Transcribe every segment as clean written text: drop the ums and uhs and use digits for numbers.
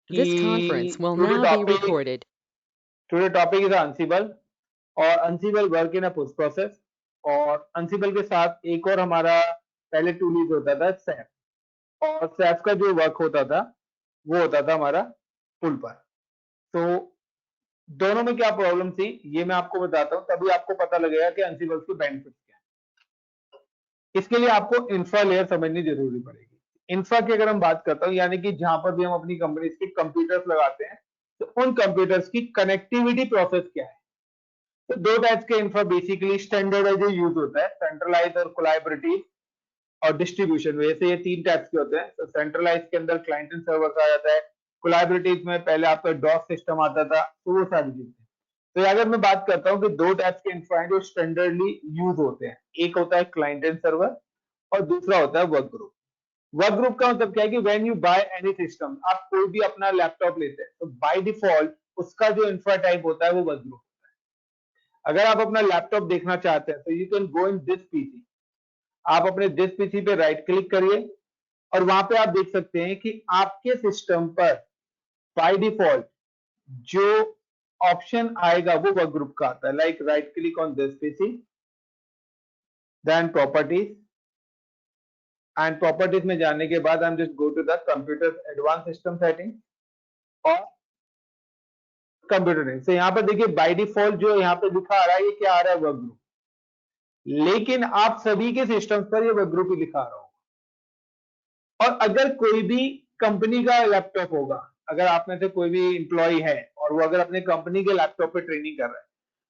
This conference कि will now be recorded. Today topic is Ansible और Ansible work in a post process. और Ansible के साथ एक और हमारा पहले टूल यूज होता था सैप, और सैप का जो वर्क होता था वो होता था हमारा पुल पर। तो दोनों में क्या प्रॉब्लम थी ये मैं आपको बताता हूँ, तभी आपको पता लगेगा कि Ansible के बेनिफिट्स क्या है। इसके लिए आपको इंफ्रा लेयर समझनी जरूरी पड़ेगी। इंफ्रा की अगर हम बात करता हूँ, यानी कि जहां पर भी हम अपनी कंपनी के कंप्यूटर्स लगाते हैं तो उन कंप्यूटर्स की कनेक्टिविटी प्रोसेस क्या है। तो दो टाइप्स के इंफ्रा बेसिकली स्टैंडर्डाइज यूज होता है, सेंट्रलाइज और कोलैबोरेटिव और डिस्ट्रीब्यूशन। वैसे ये तीन टाइप्स के होते हैं। तो सेंट्रलाइज के अंदर क्लाइंट एंड सर्वर आ जाता है, कोलैबोरेटिव में पहले आपका डॉस सिस्टम आता था, तो वो सारी चीजें। तो अगर मैं बात करता हूँ कि दो टाइप्स के इंफ्रा जो स्टैंडर्डली यूज होते हैं, एक होता है क्लाइंट एंड सर्वर और दूसरा होता है वर्क ग्रुप। वर्क ग्रुप का मतलब क्या है कि when you by any system, आप कोई भी अपना लैपटॉप लेते हैं तो बाय डिफॉल्ट उसका जो इंफ्रा टाइप होता है वो वर्क ग्रुप होता है। अगर आप अपना लैपटॉप देखना चाहते हैं तो you can go in this PC, आप अपने दिस पीसी पे राइट क्लिक करिए और वहां पे आप देख सकते हैं कि आपके सिस्टम पर बाय डिफॉल्ट जो ऑप्शन आएगा वो वर्क ग्रुप का आता है। Like right click on this PC, then properties, and properties में जाने के बाद हम just go to the computer advance system setting और कंप्यूटर नेम से यहाँ पर देखिए बाय डिफॉल्ट जो यहाँ पे लिखा आ रहा है ये क्या आ रहा है, वर्क ग्रुप। लेकिन आप सभी के सिस्टम पर ये वर्क ग्रुप ही लिखा आ रहा होगा। और अगर कोई भी कंपनी का लैपटॉप होगा, अगर आप में से कोई भी इंप्लॉय है और वो अगर अपने कंपनी के लैपटॉप पे ट्रेनिंग कर रहा है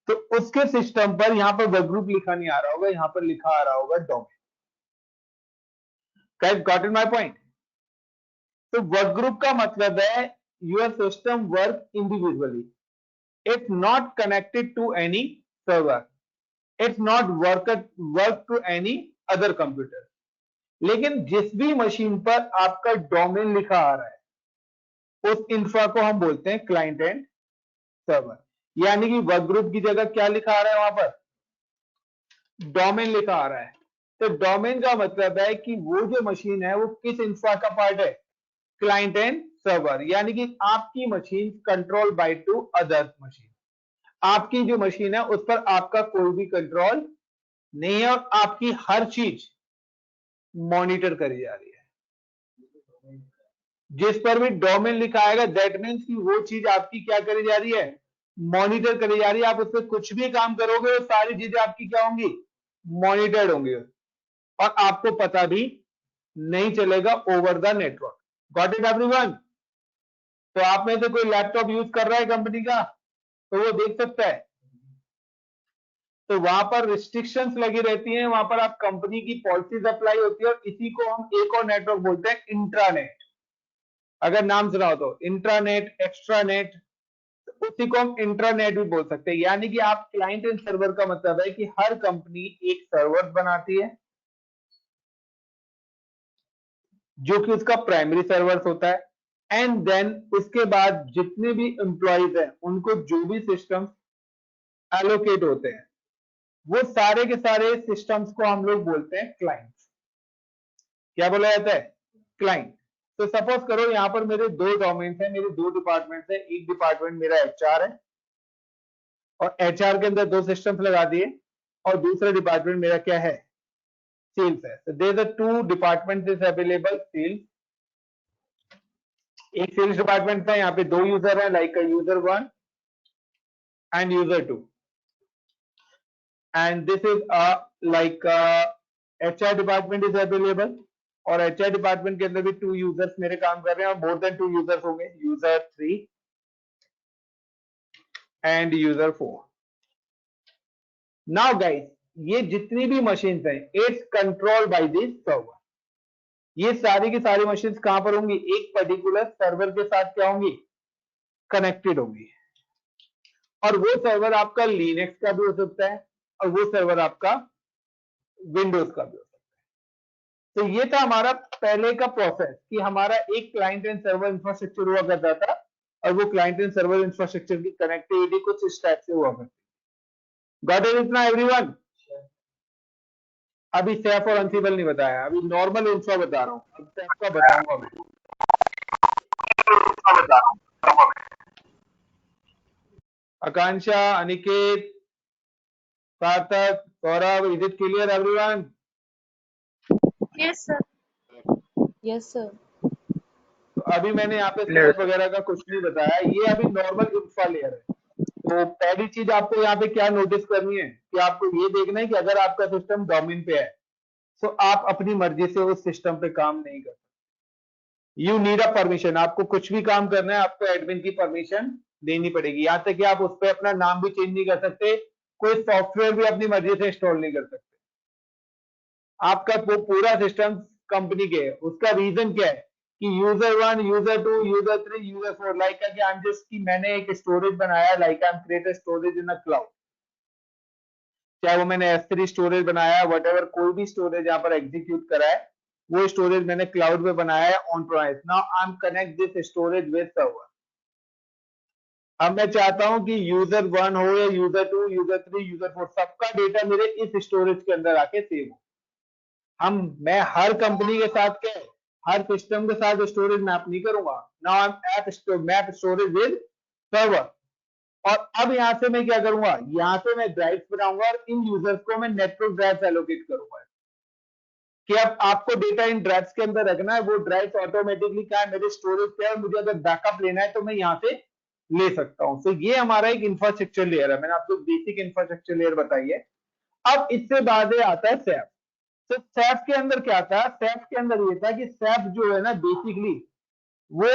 तो उसके सिस्टम पर यहाँ पर वर्क ग्रुप लिखा नहीं आ रहा होगा, यहाँ पर लिखा आ रहा होगा domain. Guys got it my point? तो वर्क ग्रुप का मतलब है your system work individually, it's not connected to any server, it's not work to any other computer। लेकिन जिस भी मशीन पर आपका डोमेन लिखा आ रहा है उस इंफ्रा को हम बोलते हैं क्लाइंट एंड सर्वर। यानी कि वर्क ग्रुप की जगह क्या लिखा आ रहा है, वहां पर डोमेन लिखा आ रहा है। तो डोमेन का मतलब है कि वो जो मशीन है वो किस इंफ्रा का पार्ट है, क्लाइंट एंड सर्वर। यानी कि आपकी machine control by two other machine, आपकी जो मशीन है उस पर आपका कोई भी कंट्रोल नहीं है और आपकी हर चीज मॉनिटर करी जा रही है। जिस पर भी डोमेन लिखा आएगा दैट मीन्स कि वो चीज आपकी क्या करी जा रही है, मॉनिटर करी जा रही है। आप उस पर कुछ भी काम करोगे वो सारी चीजें आपकी क्या होंगी, मॉनिटर्ड होंगी और आपको पता भी नहीं चलेगा over the network. Got it everyone? तो आप में से कोई लैपटॉप यूज कर रहा है कंपनी का तो वो देख सकता है, तो वहां पर रिस्ट्रिक्शंस लगी रहती हैं, वहां पर आप कंपनी की पॉलिसीज अप्लाई होती है और इसी को हम एक और नेटवर्क बोलते हैं इंट्रानेट। अगर नाम सुना हो तो इंट्रानेट, एक्स्ट्रानेट, उसी को हम इंट्रानेट भी बोल सकते हैं। यानी कि आप क्लाइंट एंड सर्वर का मतलब है कि हर कंपनी एक सर्वर बनाती है जो कि उसका प्राइमरी सर्वर होता है, एंड देन उसके बाद जितने भी एम्प्लॉइज हैं उनको जो भी सिस्टम एलोकेट होते हैं वो सारे के सारे सिस्टम्स को हम लोग बोलते हैं क्लाइंट्स। क्या बोला जाता है, क्लाइंट। तो सपोज करो यहां पर मेरे दो डोमेन्स हैं, मेरे दो डिपार्टमेंट्स हैं। एक डिपार्टमेंट मेरा एचआर है और एचआर के अंदर दो सिस्टम्स लगा दिए, और दूसरा डिपार्टमेंट मेरा क्या है, सेल्स है। तो there are two departments is available, sales. एक सेल्स डिपार्टमेंट है, यहाँ पे दो यूजर है, like user 1 and user 2, and this is like HR department is available. और एचआर डिपार्टमेंट के अंदर भी टू यूजर्स मेरे काम कर रहे हैं और मोर देन टू यूजर्स होंगे, user 3 and user 4। Now guys ये जितनी भी मशीन्स हैं it's control by this server. ये सारी की सारी मशीन्स कहां पर होंगी, एक पर्टिकुलर सर्वर के साथ क्या होंगी, कनेक्टेड होंगी। और वो सर्वर आपका लिनक्स का भी हो सकता है और वो सर्वर आपका विंडोज का भी हो सकता है। तो ये था हमारा पहले का प्रोसेस कि हमारा एक क्लाइंट एंड सर्वर इंफ्रास्ट्रक्चर हुआ करता था और वो क्लाइंट एंड सर्वर इंफ्रास्ट्रक्चर की कनेक्टिविटी कुछ इस टाइप से हुआ करती। गॉट इट इतना एवरीवन? अभी सैफ और अंसिबल नहीं बताया, अभी नॉर्मल इंफ्रा बता रहा हूं, अब सैफ का बताऊंगा मैं। आकांक्षा, अनिकेत, सार्थक, Saurabh, is it clear everyone? Yes, sir. Yes, sir. तो अभी मैंने यहाँ पे सेट वगैरह का कुछ नहीं बताया, ये अभी नॉर्मल इंफ्रा लेयर है। तो पहली चीज आपको यहाँ पे क्या नोटिस करनी है कि आपको ये देखना है कि अगर आपका सिस्टम डोमेन पे है तो आप अपनी मर्जी से उस सिस्टम पे काम नहीं कर सकते। You need a permission. आपको कुछ भी काम करना है आपको एडमिन की परमिशन देनी पड़ेगी। यहाँ तक कि आप उस पर अपना नाम भी चेंज नहीं कर सकते, कोई सॉफ्टवेयर भी अपनी मर्जी से इंस्टॉल नहीं कर सकते। आपका वो पूरा सिस्टम कंपनी के है। उसका रीजन क्या है कि user 1, user 2, user 3, user 4 like कि आई एम जस्ट कि मैंने एक स्टोरेज बनाया, like I am create a storage in a cloud, चाहे वो मैंने S3 स्टोरेज बनाया, वट कोई भी स्टोरेज यहाँ पर एग्जीक्यूट करा है, वो स्टोरेज मैंने क्लाउड में बनाया है on premise. Now I M connect this storage with server. अब मैं चाहता हूं कि यूजर 1 हो या यूजर 2, यूजर 3, यूजर 4, सबका डेटा मेरे इस स्टोरेज के अंदर आके सेव हो। मैं हर कंपनी के साथ क्या है, हर सिस्टम के साथ स्टोरेज मैप नहीं करूंगा। Now I M map storage with server. और अब यहां से मैं क्या करूंगा, यहां से मैं ड्राइव्स बनाऊंगा और इन यूजर्स को मैं नेटवर्क ड्राइव्स एलोकेट करूंगा कि अब आपको डेटा इन ड्राइव्स के अंदर रखना है। वो ड्राइव्स ऑटोमेटिकली क्या है, मेरे स्टोरेज पे है, और मुझे अगर बैकअप लेना है तो मैं यहां से ले सकता हूं। तो ये हमारा एक इंफ्रास्ट्रक्चर लेयर है, मैंने आपको बेसिक इंफ्रास्ट्रक्चर लेयर बताई है। अब इससे बाद आता है सैप। तो सैप के अंदर क्या था, सैप के अंदर ये था कि सैप जो है ना बेसिकली वो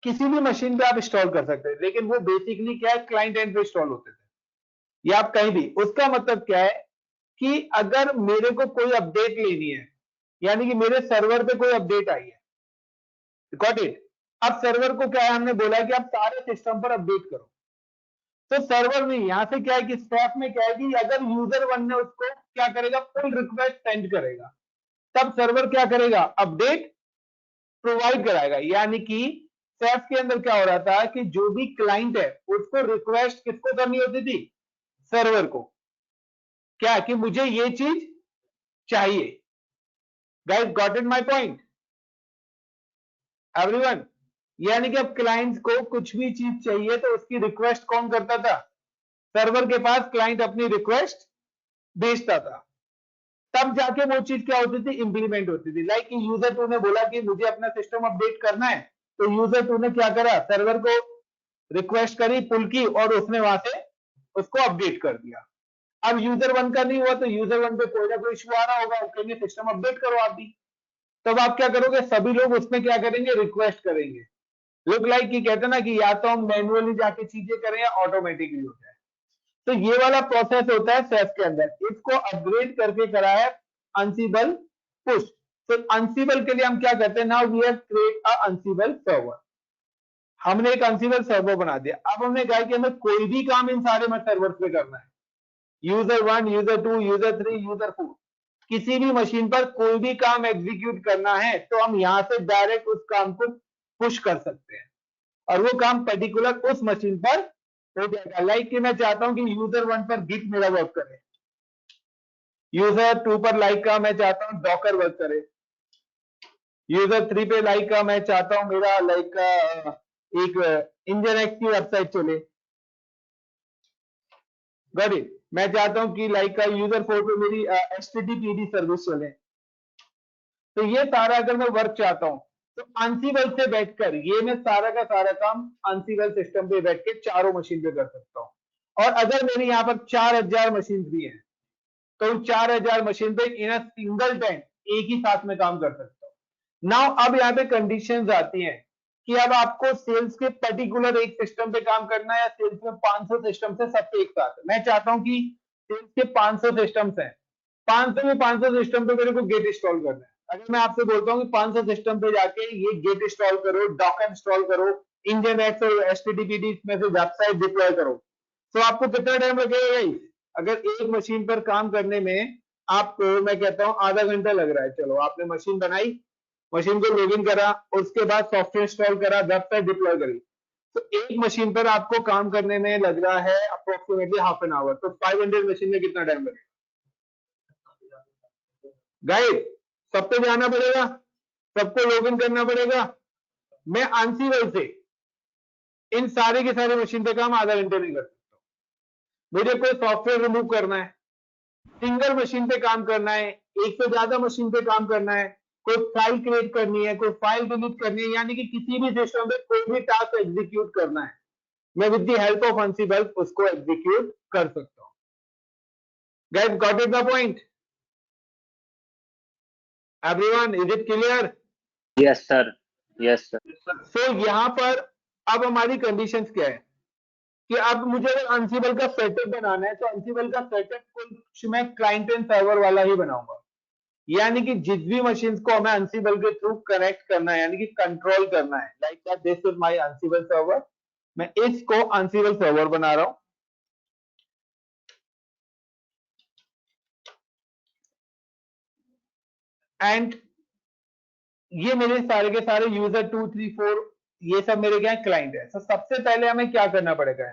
किसी भी मशीन पे आप इंस्टॉल कर सकते हैं, लेकिन वो बेसिकली क्या है, क्लाइंट एंड पे इंस्टॉल होते थे या आप कहीं भी। उसका मतलब क्या है कि अगर मेरे को कोई अपडेट लेनी है, यानी कि मेरे सर्वर पे कोई अपडेट आई है, गॉट इट। अब सर्वर को क्या है, हमने बोला कि आप सारे सिस्टम पर अपडेट करो। तो सर्वर नहीं, यहां से क्या है कि स्टैक में क्या है कि अगर यूजर 1 ने उसको क्या करेगा, पुल रिक्वेस्ट सेंड करेगा, तब सर्वर क्या करेगा, अपडेट प्रोवाइड कराएगा। यानी कि सैफ के अंदर क्या हो रहा था कि जो भी क्लाइंट है उसको रिक्वेस्ट किसको करनी होती थी, सर्वर को, क्या कि मुझे ये चीज चाहिए। Guys got it my point everyone? यानी कि अब क्लाइंट को कुछ भी चीज चाहिए तो उसकी रिक्वेस्ट कौन करता था, सर्वर के पास क्लाइंट अपनी रिक्वेस्ट भेजता था, तब जाके वो चीज क्या होती थी, इंप्लीमेंट होती थी। लाइक यूजर 2 ने बोला कि मुझे अपना सिस्टम अपडेट करना है, तो यूजर 2 ने क्या करा, सर्वर को रिक्वेस्ट करी, पुल की, और उसने वहां से उसको अपडेट कर दिया। अब यूजर 1 का नहीं हुआ तो यूजर 1 पे कोई ना कोई इशू आ रहा होगा, कहेंगे सिस्टम अपडेट करो आप भी। तब आप क्या करोगे, सभी लोग उसमें क्या करेंगे, रिक्वेस्ट करेंगे। लुक लाइक कि कहते ना कि या तो हम मैन्युअली जाके चीजें करें या ऑटोमेटिकली हो जाए। तो ये वाला प्रोसेस होता है सेफ के अंदर। इसको अपग्रेड करके करा है अनसिबल पुश। तो अनसिबल के लिए हम क्या करते हैं, now we have create a ansible server. हमने एक अनसिबल सर्वर बना दिया। अब हमने कहा कि हमें कोई भी काम इन सारे सर्वर पे करना है, यूजर 1, यूजर 2, यूजर 3, यूजर 4, किसी भी मशीन पर कोई भी काम एग्जीक्यूट करना है तो हम यहां से डायरेक्ट उस काम को पुश कर सकते हैं, और वो काम पर्टिकुलर उस मशीन पर हो जाएगा। लाइक कि मैं चाहता हूं कि यूजर 1 पर गिट मेरा वर्क करे, यूजर 2 पर लाइक का मैं चाहता हूं डॉकर वर्क करे, यूजर 3 पे लाइक का मैं चाहता हूं मेरा लाइक का एक इंजन की वेबसाइट चले, गॉट इट। मैं चाहता हूं कि लाइक का यूजर 4 पे मेरी HTTPD सर्विस चले। तो ये सारा अगर मैं वर्क चाहता हूं तो अनसिबल से बैठकर ये मैं सारा का सारा काम अनसिबल सिस्टम पे बैठ के चारों मशीन पे कर सकता हूं। और अगर मेरे यहाँ पर 4000 मशीन भी है तो उन 4000 मशीन पे इन अ सिंगल टाइम एक ही साथ में काम कर सकता हूं। नाउ अब यहाँ पे कंडीशंस आती हैं कि अब आपको सेल्स के पर्टिकुलर एक सिस्टम पे काम करना है या सेल्स में 500 सिस्टम से सब पे एक साथ। मैं चाहता हूं कि सेल्स के 500 सिस्टम्स हैं, 500 में 500 सिस्टम पे मेरे को गेट इंस्टॉल करना है। अगर मैं आपसे बोलता हूँ कि 500 सिस्टम पे जाके ये गेट इंस्टॉल करो, डॉकर इंस्टॉल करो, इंजनएक्स और HTTPD में से वेबसाइट डिप्लॉय करो, तो आपको कितना टाइम लगेगा गाइस? अगर एक मशीन पर काम करने में आपको मैं कहता हूं आधा घंटा लग रहा है, चलो आपने मशीन बनाई, मशीन को लॉगिन करा, उसके बाद सॉफ्टवेयर इंस्टॉल करा, वेबसाइट डिप्लॉय करी, तो एक मशीन पर आपको काम करने में लग रहा है अप्रोक्सीमेटली हाफ एन आवर। तो 500 मशीन में कितना टाइम लगेगा गाइस? सब पे जाना पड़ेगा, सबको लॉगिन करना पड़ेगा। मैं अनसिबल से इन सारे के सारे मशीन पे काम आधा घंटे में कर सकता हूं। मुझे कोई सॉफ्टवेयर रिमूव करना है, सिंगल मशीन पे काम करना है, एक से ज्यादा मशीन पे काम करना है, कोई फाइल क्रिएट करनी है, कोई फाइल डिलीट करनी है, यानी कि किसी भी सिस्टम पे कोई भी टास्क एग्जीक्यूट करना है, मैं with the help of ansible उसको एग्जीक्यूट कर सकता हूं। Guys got it the point? Everyone, is it clear? Yes sir, yes sir. So यहां पर अब हमारी कंडीशंस क्या है कि अब मुझे अगर अंसिबल का सेटअप बनाना है तो अंसिबल का सेटअप कुछ मैं क्लाइंट एंड सर्वर वाला ही बनाऊंगा, यानी कि जिस भी मशीन को हमें अंसिबल के थ्रू कनेक्ट करना है, यानी कि कंट्रोल करना है, like that this is my ansible server, मैं इसको अंसिबल सर्वर बना रहा हूं। एंड ये मेरे सारे के सारे यूजर 2 3 4 ये सब मेरे क्या क्लाइंट है। तो सबसे पहले हमें क्या करना पड़ेगा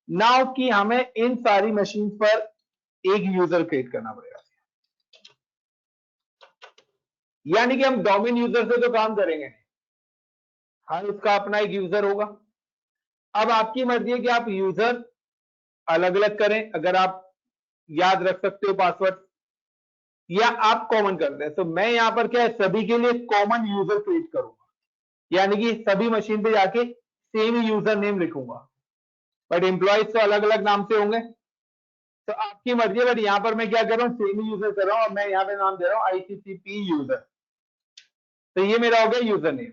नाउ कि हमें इन सारी मशीन पर एक यूजर क्रिएट करना पड़ेगा, यानी कि हम डोमेन यूजर से तो काम करेंगे, हाँ उसका अपना एक यूजर होगा। अब आपकी मर्जी है कि आप यूजर अलग अलग करें, अगर आप याद रख सकते हो पासवर्ड, या आप कॉमन करते हैं। तो मैं यहां पर क्या है सभी के लिए कॉमन यूजर क्रिएट करूंगा, यानी कि सभी मशीन पे जाके सेम यूजर नेम लिखूंगा, बट एम्प्लॉयज तो अलग अलग नाम से होंगे, तो आपकी मर्जी है। बट यहां पर मैं क्या कर रहा हूं सेम यूजर कर रहा हूं, और मैं यहां पे नाम दे रहा हूं ICCP यूजर। तो ये मेरा हो गया user name.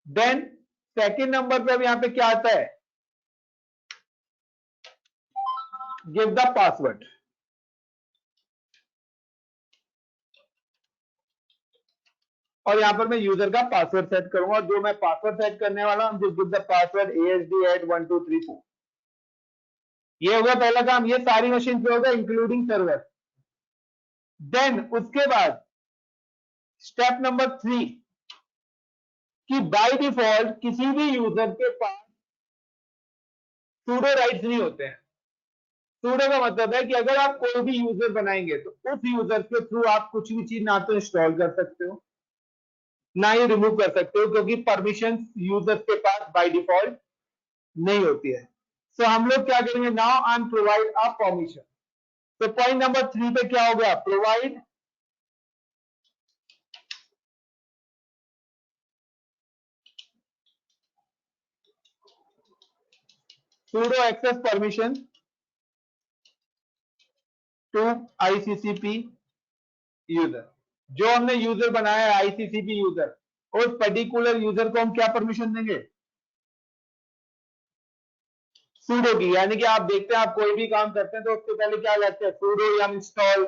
Then second number पे अब यहां पे क्या आता है, गिव द पासवर्ड। और यहां पर मैं यूजर का पासवर्ड सेट करूंगा, जो मैं पासवर्ड सेट करने वाला हूं गिव द पासवर्ड ASD@1234। ये होगा पहला काम, ये सारी मशीन पे होगा इंक्लूडिंग सर्वर। देन उसके बाद स्टेप नंबर 3 कि बाय डिफॉल्ट किसी भी यूजर के पास सूडो राइट्स नहीं होते हैं। सूडो का मतलब है कि अगर आप कोई भी यूजर बनाएंगे तो उस यूजर के थ्रू आप कुछ भी चीज ना तो इंस्टॉल कर सकते हो ना ही रिमूव कर सकते हो, क्योंकि परमिशन यूजर्स के पास बाय डिफॉल्ट नहीं होती है। सो हम लोग क्या करेंगे now I M provide a permission. तो पॉइंट नंबर 3 पे क्या हो गया, provide sudo access permission to ICCP user. जो हमने यूजर बनाया है ICCP यूजर, उस पर्टिकुलर यूजर को हम क्या परमिशन देंगे, sudo की। यानी कि आप देखते हैं आप कोई भी काम करते हैं तो उससे पहले क्या लगता है sudo या इंस्टॉल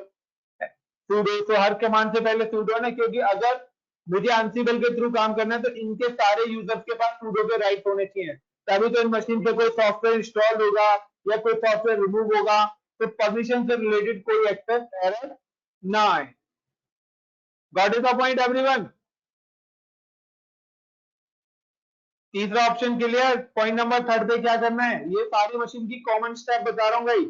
sudo। तो हर कमांड से पहले sudo है ना, क्योंकि अगर मुझे अंसिबल के थ्रू काम करना है तो इनके सारे यूजर्स के पास sudo पे राइट होने चाहिए, तभी तो इन मशीन पे कोई सॉफ्टवेयर इंस्टॉल होगा या कोई सॉफ्टवेयर रिमूव होगा, तो परमिशन से रिलेटेड कोई एक्सेस एरर ना आए। Got is the point everyone? तीसरा ऑप्शन क्लियर। पॉइंट नंबर 3 पे क्या करना है, ये सारी मशीन की कॉमन स्टेप बता रहा हूं भाई।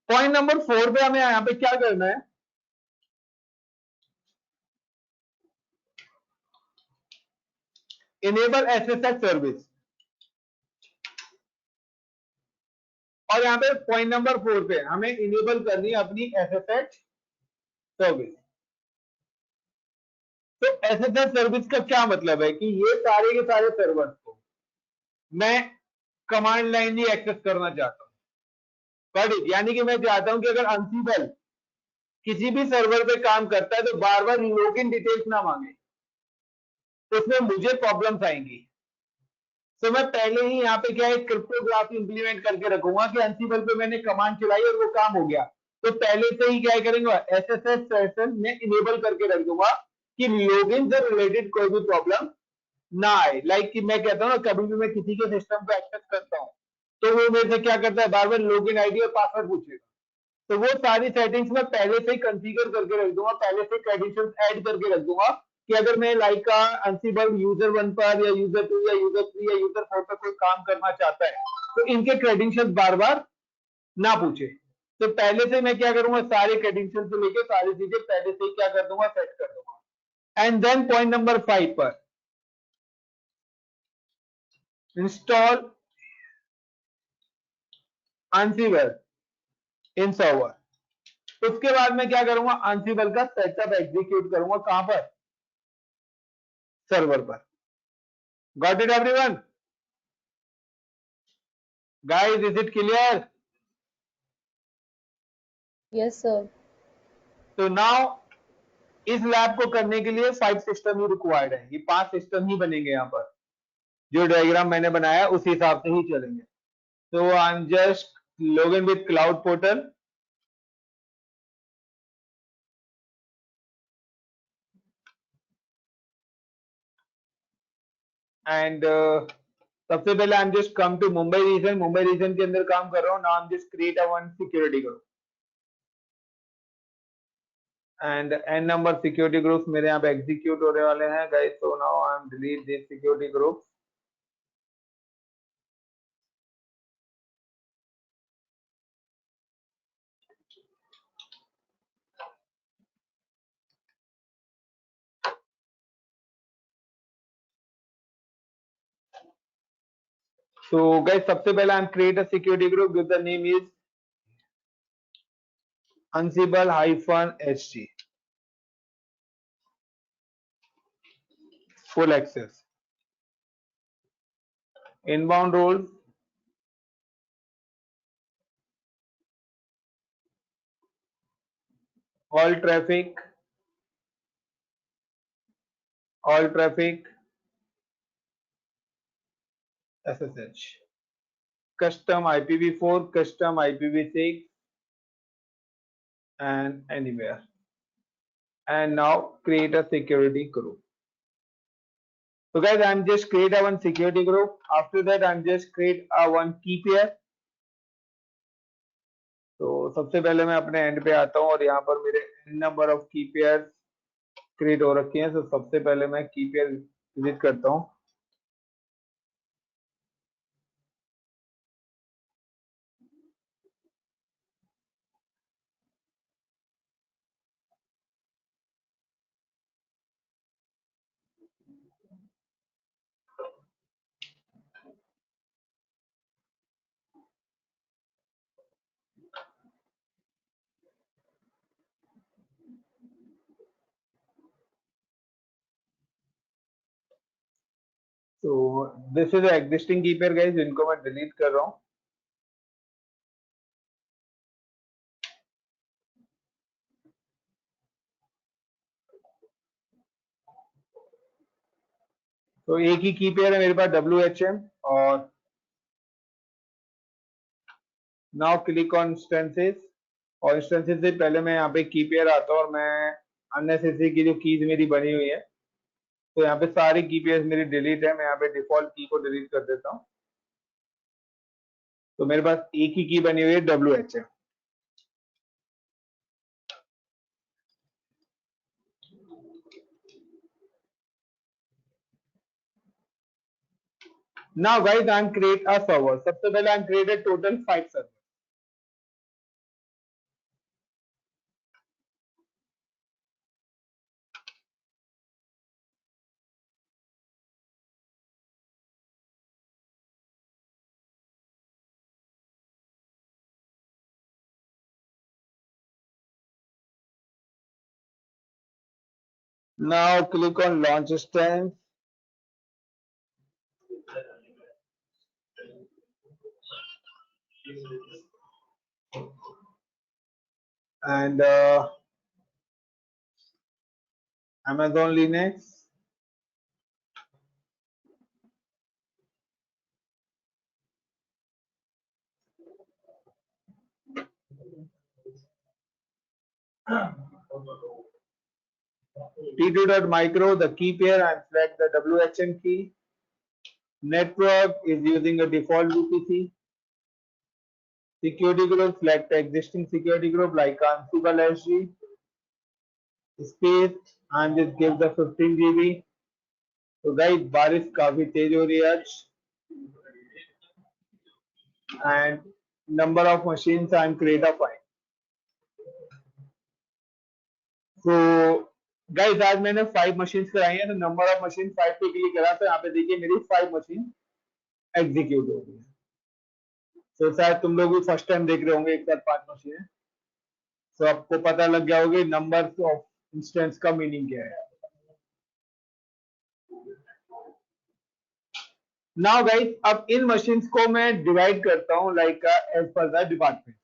पॉइंट नंबर 4 पे हमें यहां पे क्या करना है, इनेबल SSH सर्विस। और यहां पे पॉइंट नंबर 4 पे हमें इनेबल करनी है अपनी SSH सर्विस। तो SSH सर्विस का क्या मतलब है कि ये सारे के सारे सर्वर को मैं कमांड लाइन ही एक्सेस करना चाहता हूं, यानी कि मैं चाहता हूं कि अगर अंसिबल किसी भी सर्वर पे काम करता है तो बार बार लॉगिन डिटेल्स ना मांगे, तो उसमें मुझे प्रॉब्लम्स आएंगी। तो मैं पहले ही यहाँ पे क्या है क्रिप्टोग्राफी इंप्लीमेंट करके रखूंगा कि अंसिबल पे मैंने कमांड चलाई और वो काम हो गया, तो पहले से ही क्या करेंगे SSH सेशन में इनेबल करके रख दूंगा कि लॉगिन से रिलेटेड कोई भी प्रॉब्लम ना आए। लाइक कि मैं कहता हूँ ना कभी भी मैं किसी के सिस्टम पे एक्सेस करता हूँ तो वो मेरे से क्या करता है बार बार लॉगिन आईडी और पासवर्ड पूछेगा, तो वो सारी सेटिंग्स मैं पहले से ही कॉन्फ़िगर करके रख दूंगा, पहले से क्रेडेंशियल्स ऐड करके रख दूंगा कि अगर मैं लाइक का अंसिबल यूजर 1 पर या यूजर 2 या यूजर 3 या यूजर 4 पर कोई काम करना चाहता है तो इनके क्रेडेंशियल्स बार बार ना पूछे। तो पहले से मैं क्या करूंगा सारे क्रेडेंशियल्स से लेके सारी चीजें पहले से ही क्या कर दूंगा सेट कर दूंगा। एंड देन पॉइंट नंबर 5 पर इंस्टॉल Ansible इन सर्वर। उसके बाद मैं क्या करूंगा, Ansible का सेटअप एग्जीक्यूट करूंगा, कहां पर, सर्वर पर। Got it everyone guys, is it clear? Yes, sir. तो नाउ इस लैब को करने के लिए 5 सिस्टम ही रिक्वायर्ड है, ये 5 सिस्टम ही बनेंगे यहाँ पर, जो डायग्राम मैंने बनाया उसी हिसाब से ही चलेंगे। तो I am just log in with cloud portal, and सबसे पहले I am just come to Mumbai region, Mumbai region के अंदर काम कर रहा हूँ। Now I am just create a one security group and n number security groups मेरे यहाँ पे एग्जीक्यूट होने वाले हैं guys. So now I am delete this security group. So guys, सबसे पहले I'm create a security group with the name is Ansible-HG full access inbound roles, all traffic SSH, custom IPv4, custom IPv6 and anywhere, and now create a security group. So guys, I'm just create a one security group. After that I'm just create a one key pair. तो सबसे पहले मैं अपने and पे आता हूँ और यहाँ पर मेरे नंबर ऑफ की पेयर क्रिएट हो रखे हैं। तो सबसे पहले मैं की पेयर विजिट करता हूँ। तो दिस इज एग्जिस्टिंग की पेयर गाइस, जिनको मैं डिलीट कर रहा हूँ। तो एक ही की पेयर है मेरे पास WHM, और नाउ क्लिक ऑन इंस्टेंसेस, और इंस्टेंसेस से पहले मैं यहाँ पे की पेयर आता हूँ और मैं अननेसेसरी की जो कीज मेरी बनी हुई है, तो यहाँ पे सारी की पेयर मेरी डिलीट है। मैं यहाँ पे डिफॉल्ट की को डिलीट कर देता हूँ। तो मेरे पास एक ही की बनी हुई है WHM। Now guys, I'm create a server. सबसे पहले I'm created total 5 servers. Now click on launch instance. And Amazon Linux. T2.micro, the key pair, and select the WHM key. Network is using a default VPC. Security group, select the existing security group like Ansible SG. Space, and just give the 15 GB. तो guys बारिश काफी तेज हो रही है आज, and number of machines I am create a 5। तो guys आज मैंने 5 मशीन्स कराई हैं, तो नंबर ऑफ मशीन 5 पे क्लिक करा, तो यहाँ पे देखिए मेरी 5 मशीन एग्जीक्यूट हो गई। तो शायद तुम लोग भी फर्स्ट टाइम देख रहे होंगे एक साथ 5 मशीनें, तो आपको पता लग गया होगा नंबर ऑफ इंस्टेंस का मीनिंग क्या है। नाउ गाइस, अब इन मशीन्स को मैं डिवाइड करता हूं like as per the department,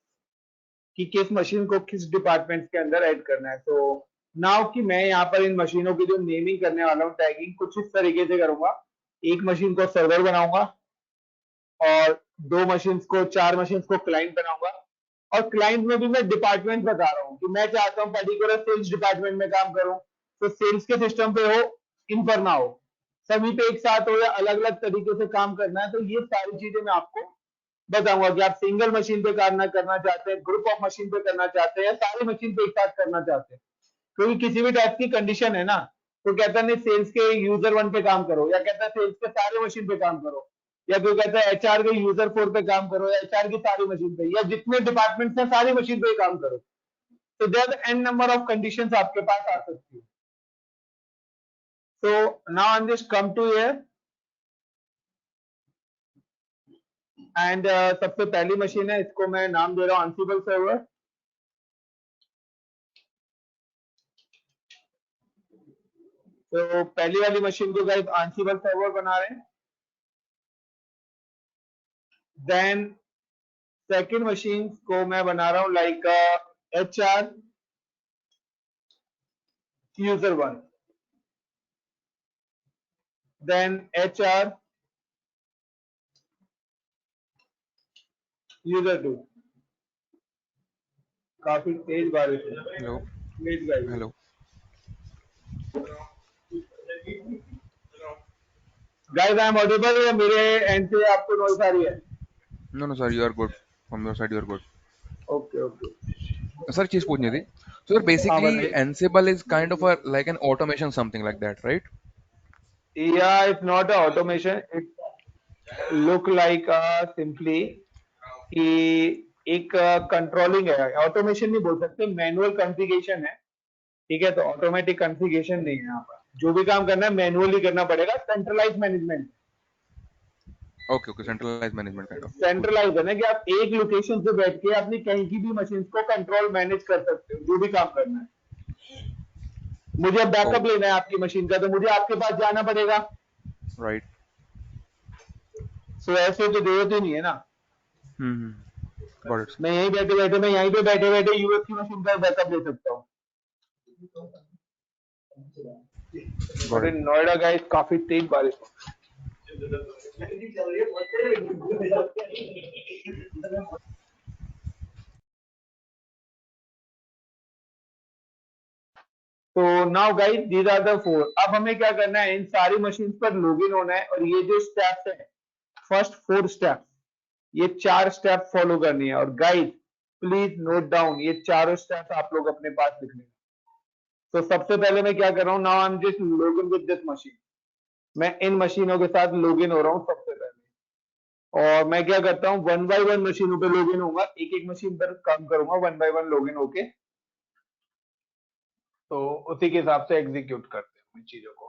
कि किस मशीन को किस डिपार्टमेंट के अंदर ऐड करना है। तो नाउ कि मैं यहाँ पर इन मशीनों की जो नेमिंग करने वाला हूँ, टैगिंग कुछ इस तरीके से करूंगा। एक मशीन को सर्वर बनाऊंगा और 2 मशीन्स को 4 मशीन्स को क्लाइंट बनाऊंगा। और क्लाइंट में भी मैं डिपार्टमेंट बता रहा हूँ कि मैं चाहता हूँ पर्टिकुलर सेल्स डिपार्टमेंट में काम करूं, तो सेल्स के सिस्टम पे हो, इन पर ना हो, सभी पे एक साथ हो या अलग अलग तरीके से काम करना है। तो ये सारी चीजें मैं आपको बताऊंगा कि आप सिंगल मशीन पे काम करना चाहते हैं, ग्रुप ऑफ मशीन पे करना चाहते हैं, या सारी मशीन पे एक साथ करना चाहते हैं। क्योंकि किसी भी टाइप की कंडीशन है ना, तो कहता नहीं सेल्स के यूजर 1 पे काम करो, या कहता है सेल्स के सारे मशीन पे काम करो, या कोई कहता है एचआर के यूजर 4 पे काम करो, या एचआर की सारी मशीन पे, या जितने डिपार्टमेंट्स हैं सारी मशीन पे काम करो। तो there n number of conditions आपके पास आ सकती है। So now I am just come to here and सबसे पहली मशीन है, इसको मैं नाम दे रहा हूं अनसिबल सर्वर। तो पहली वाली मशीन को गाइस अनसिबल सर्वर बना रहे हैं। देन सेकंड मशीन को मैं बना रहा हूं like HR user 1, then HR user 2। काफी तेज बारिश है। Hello please guys. Hello guys I am audible या मेरे एंड से आपको नॉइस आ रही है? No no sir, you are good from your side, you are good. Okay okay. Sir चीज पूछनी थी। सर हाँ बेसिकली बताइए। Ansible is kind of like an automation something like that, right? Yeah, it's not a automation. It look like simply कि एक controlling है, automation नहीं बोल सकते, मैनुअल कॉन्फ़िगरेशन है। ठीक है, तो ऑटोमेटिक कॉन्फ़िगरेशन नहीं है। यहाँ पर जो भी काम करना है मैनुअली करना पड़ेगा। Centralise management, okay okay, centralise management kind of, good. Centralise है ना कि आप एक लोकेशन से बैठ के अपनी कहीं की भी मशीन को कंट्रोल मैनेज कर सकते हो, जो भी काम करना है। मुझे अब बैकअप लेना है आपकी मशीन का, तो मुझे आपके पास जाना पड़ेगा। राइट। सो ऐसे तो जरूरत ही नहीं है ना। Got it. मैं यहीं पे बैठे बैठे यूएस की मशीन का बैकअप ले सकता हूँ। गॉट अरे इट। नोएडा गाइस काफी तेज बारिश हो। तो now guys these are the 4। अब हमें क्या करना है, इन सारी मशीन पर लॉगिन होना है, और ये जो स्टेप्स है, फर्स्ट 4 स्टेप्स, ये 4 स्टेप फॉलो करनी है। और गाइस प्लीज नोट डाउन, ये चारों स्टेप्स आप लोग अपने पास लिख लें। तो सबसे पहले मैं क्या कर रहा हूँ, now I am just login with this machine. मैं इन मशीनों के साथ लॉगिन हो रहा हूँ सबसे पहले, और मैं क्या करता हूँ 1 बाय 1 मशीनों पे लॉगिन होऊंगा, एक एक मशीन पर काम करूंगा 1 बाय 1 लॉगिन होके। तो उसी के हिसाब से एग्जीक्यूट करते हैं इन चीजों को।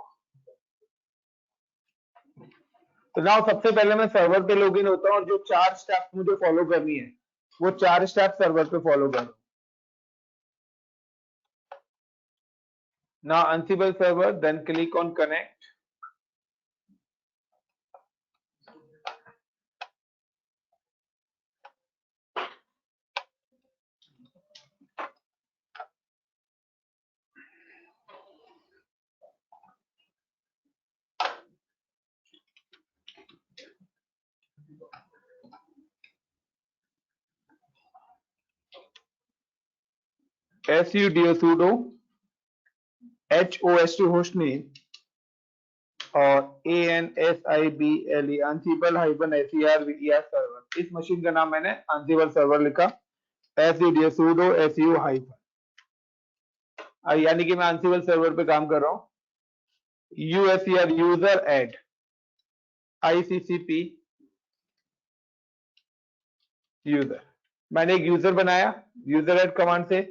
तो नाउ सबसे पहले मैं सर्वर पे लॉगिन होता हूँ, और जो 4 स्टेप्स मुझे फॉलो करनी है वो 4 स्टेप सर्वर पे फॉलो कर। Now ansible server, then click on connect. sudo host host name और ansible ansible-ser सर्वर, इस मशीन का नाम मैंने ansible सर्वर लिखा। sudo su hyphen, यानी कि मैं ansible सर्वर पे काम कर रहा हूँ। usr user add iccp user, मैंने एक यूजर बनाया यूजर एड कमांड से,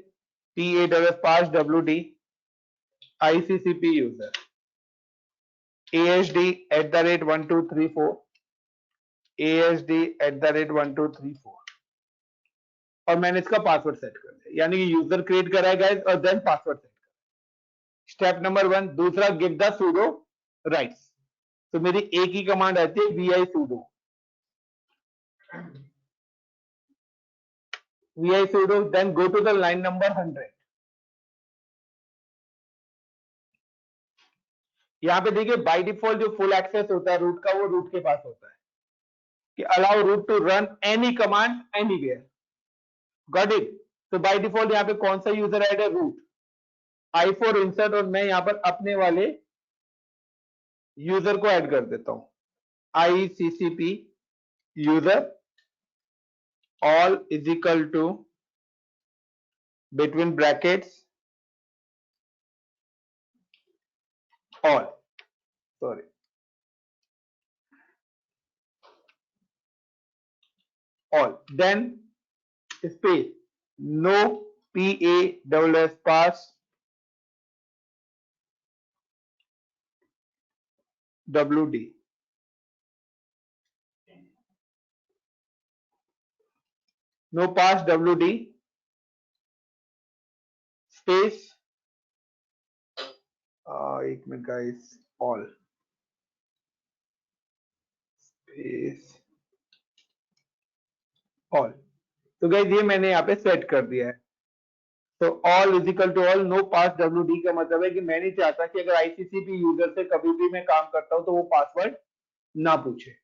PASSWD ICCP user, ASD @1234 ASD@1234 और मैंने इसका पासवर्ड सेट कर दिया, यानी कि यूजर क्रिएट करा है गाइस और देन पासवर्ड सेट करा। Step number 1। दूसरा, गिव द sudo rights। तो मेरी एक ही कमांड आती है vi sudo, then go to the line number 100। यहां पे देखिए बाय डिफॉल्ट जो फुल एक्सेस होता है रूट का, वो रूट के पास होता है कि allow root to run any command anywhere. Got it. तो बाय डिफॉल्ट यहाँ पे कौन सा यूजर ऐड है? रूट। i4 इंसर्ट और मैं यहां पर अपने वाले यूजर को ऐड कर देता हूं, ICCP user all is equal to between brackets all, sorry, all, then space no PASS pass WD, no pass WD space एक minute guys, all space all। तो गाइस ये मैंने यहाँ पे सेट कर दिया है। तो all is equal to all, no pass WD का मतलब है कि मैं नहीं चाहता कि अगर ICCP यूजर से कभी भी मैं काम करता हूं तो वो पासवर्ड ना पूछे,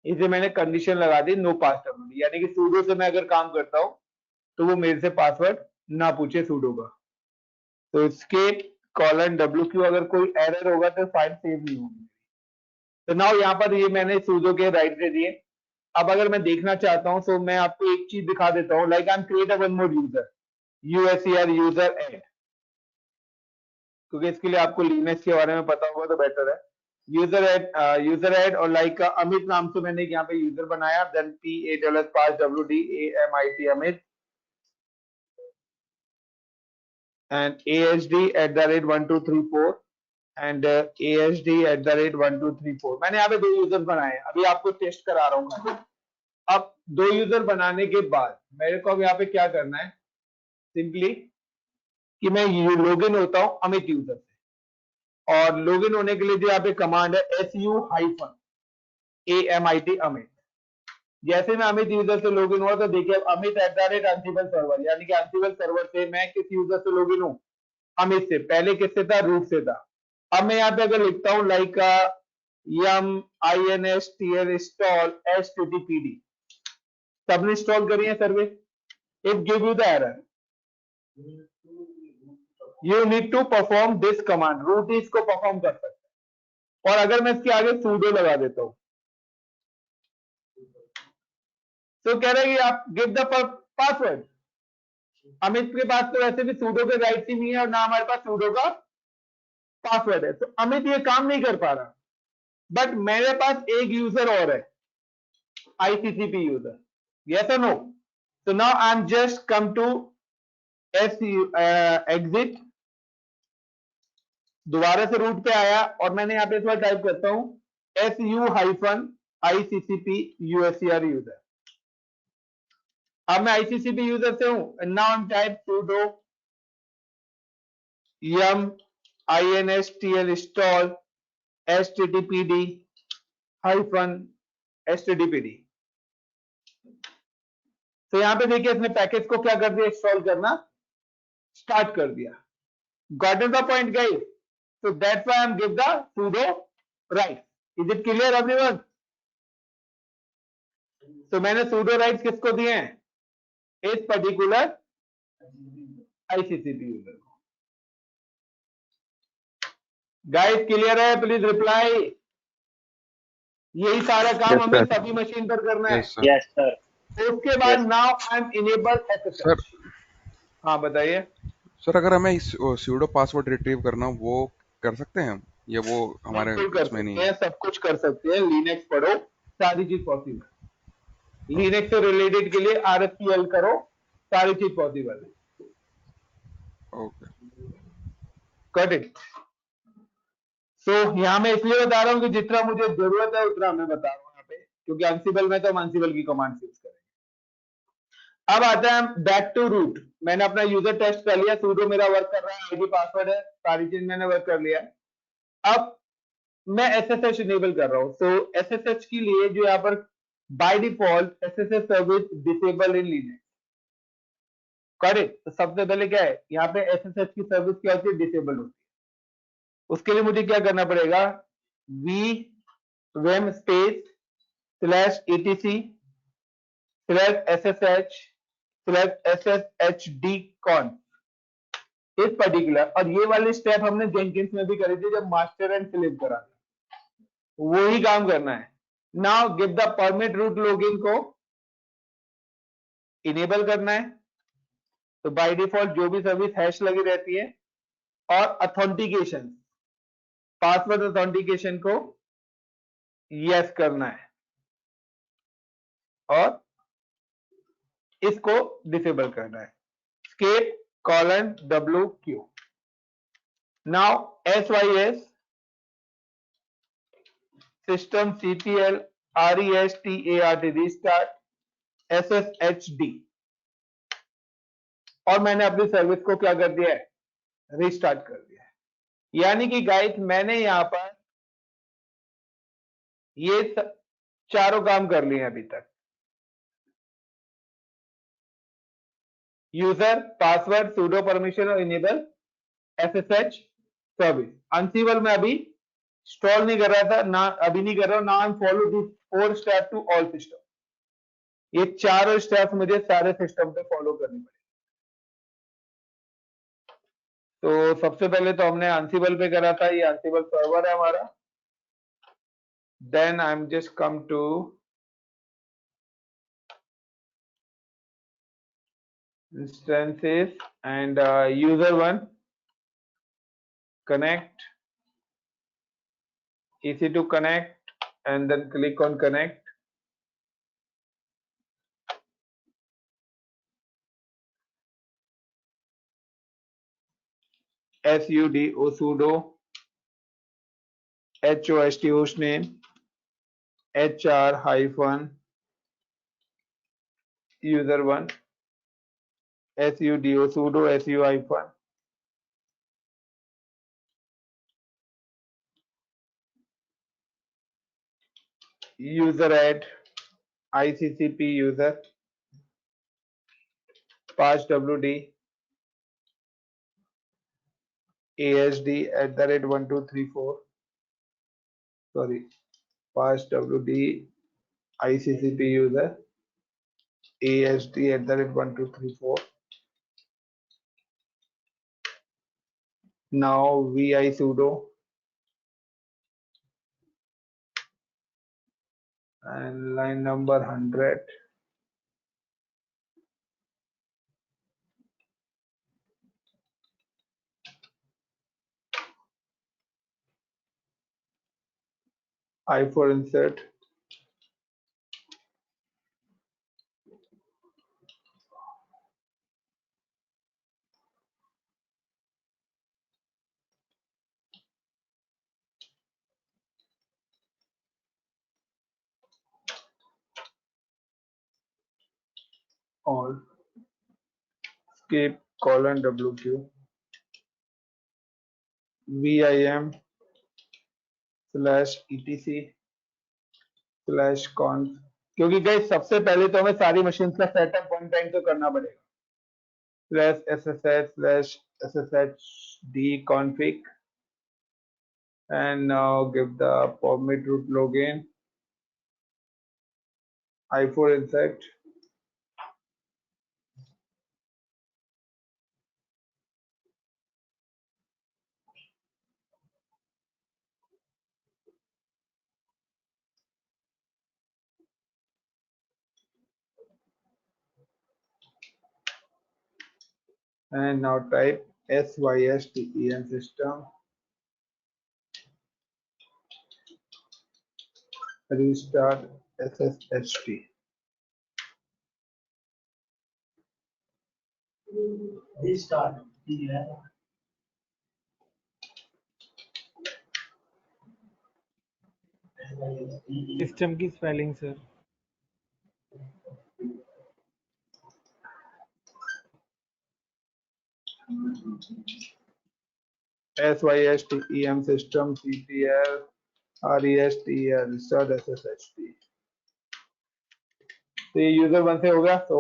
इसे मैंने कंडीशन लगा दी नो पास WD, यानी कि sudo से मैं अगर काम करता हूं तो वो मेरे से पासवर्ड ना पूछे sudo का। तो escape colon WQ, अगर कोई एरर होगा तो फाइल सेव नहीं होगी। तो नाउ यहाँ पर ये मैंने sudo के राइट दे दिए। अब अगर मैं देखना चाहता हूं तो मैं आपको एक चीज दिखा देता हूं, like I am create one more user, USER user add, क्योंकि इसके लिए आपको लिनक्स के बारे में पता होगा तो बेटर है। यूजर ऐड और लाइक अमित नाम से मैंने यहाँ पे यूजर बनाया, then PASS pass WD AMIT Amit and ASD@1234 and ASD@1234। मैंने यहाँ पे 2 यूजर बनाए हैं, अभी आपको टेस्ट करा रहा हूँ। अब 2 यूजर बनाने के बाद मेरे को अब यहाँ पे क्या करना है, सिंपली कि मैं लॉगिन होता हूँ अमित यूजर से, और लॉगिन होने के लिए जो यहाँ पे कमांड है SU-AMIT अमित। जैसे मैं अमित यूजर से लॉगिन हुआ तो देखिए अमित @ansible सर्वर, यानी कि ansible सर्वर से मैं किस यूजर से लॉगिन हूँ? अमित से। पहले किससे था? रूट से था। अब मैं यहाँ पे अगर लिखता हूँ लाइक yum install httpd, सबने इंस्टॉल करी है service, it give you the error, you need to perform this command. Root इसको परफॉर्म कर सकता है। और अगर मैं इसके आगे sudo लगा देता हूं तो कह रहा है कि आप गिव द पासवर्ड। अमित के पास तो वैसे भी sudo के राइट ही नहीं है और ना हमारे पास sudo का पासवर्ड है, तो अमित ये काम नहीं कर पा रहा। बट मेरे पास एक यूजर और है, ICCP यूजर, यस और no? So now I'm just come to exit, दोबारा से रूट पे आया और मैंने यहाँ पे इस बार टाइप करता हूं SU-ICCP USER यूजर। अब मैं ICCP यूजर से हूं, now I type sudo yum install httpd-httpd। तो यहां पे देखिए इसने पैकेज को क्या कर दिया, इंस्टॉल करना स्टार्ट कर दिया। Got the point guys? So that's why I'm give the sudo rights. Is it clear everyone? तो मैंने sudo rights किसको दिए हैं? इस पर्टिकुलर ICCP यूजर को। गाइस क्लियर है? Please reply. यही सारा काम Yes, हमें sir. सभी मशीन पर करना है। Yes, sir. Yes, sir. उसके बाद Yes. Now I M enable SSH। Sir. हाँ बताइए। सर अगर हमें इस सूडो पासवर्ड रिट्रीव करना हो, वो कर सकते हैं हम, या वो हमारे बिल्कुल कर इसमें नहीं सकते है? हैं, सब कुछ कर सकते हैं। लिनक्स पढ़ो, सारी चीज पॉसिबल। लिनक्स से रिलेटेड के लिए RSQL करो, सारी चीज पॉसिबल है। ओके। Got it? सो यहाँ मैं इसलिए बता रहा हूँ कि जितना मुझे जरूरत है उतना मैं बता रहा हूँ यहाँ पे। क्योंकि Ansible में तो हम Ansible की कमांड यूज करेंगे। अब आता है बैक टू रूट। मैंने अपना यूजर टेस्ट कर लिया, sudo मेरा वर्क कर रहा है, आईडी पासवर्ड है, सारी चीज मैंने वर्क कर लिया। अब मैं SSH इनेबल कर रहा हूँ। तो SSH के लिए जो यहाँ पर by default SSH service disable in Linux, correct. तो सबसे पहले क्या है, यहाँ पे SSH की सर्विस क्या होती है, डिसेबल होती है। उसके लिए मुझे क्या करना पड़ेगा, vim स्पेस /etc/sshd-conf इस पर्टिकुलर, और ये वाली स्टेप हमने जेंकिंस में भी करी थी जब मास्टर एंड फिलिप करा था, वही काम करना है। Now give the permit root login को इनेबल करना है। तो बाय डिफॉल्ट जो भी सर्विस हैश लगी रहती है, और अथेंटिकेशन, पासवर्ड अथेंटिकेशन को यस करना है, और इसको डिसेबल करना है। escape :wq। Now sys system ctl restart sshd, और मैंने अपनी सर्विस को क्या कर दिया है, रिस्टार्ट कर दिया है। यानी कि गाइस मैंने यहां पर ये चारों काम कर लिए हैं अभी तक। यूजर, पासवर्ड, sudo परमिशन और इनेबल SSH सर्विस। Ansible में अभी इंस्टॉल नहीं कर रहा था, ना अभी नहीं कर रहा हूं, ना I follow this 4 step to all system. ये चारों स्टेप मुझे सारे सिस्टम पे फॉलो करनी पड़ेगी। तो सबसे पहले तो हमने Ansible पे करा था, ये Ansible सर्वर है हमारा। Then I am just come to instances and user1 connect, easy to connect, and then click on connect. sudo host hostname hr-user1 sudo su-, user add ICCP user pass wd asd@1234, sorry, pass wd ICCP user asd@1234. Now vi sudo and line number 100 i4 insert all escape :wq vim/etc/conf, क्योंकि guys सबसे पहले तो हमें सारी machine का setup one time तो करना पड़ेगा। /ssh/sshd-config and now give the permit root login i4 insert and now type sysdem system restart sshd. Restart. System की spelling sir. SYSTEM system, CTL, RESTL, स्टड SSHT। तो ये यूजर 1 से हो गया। तो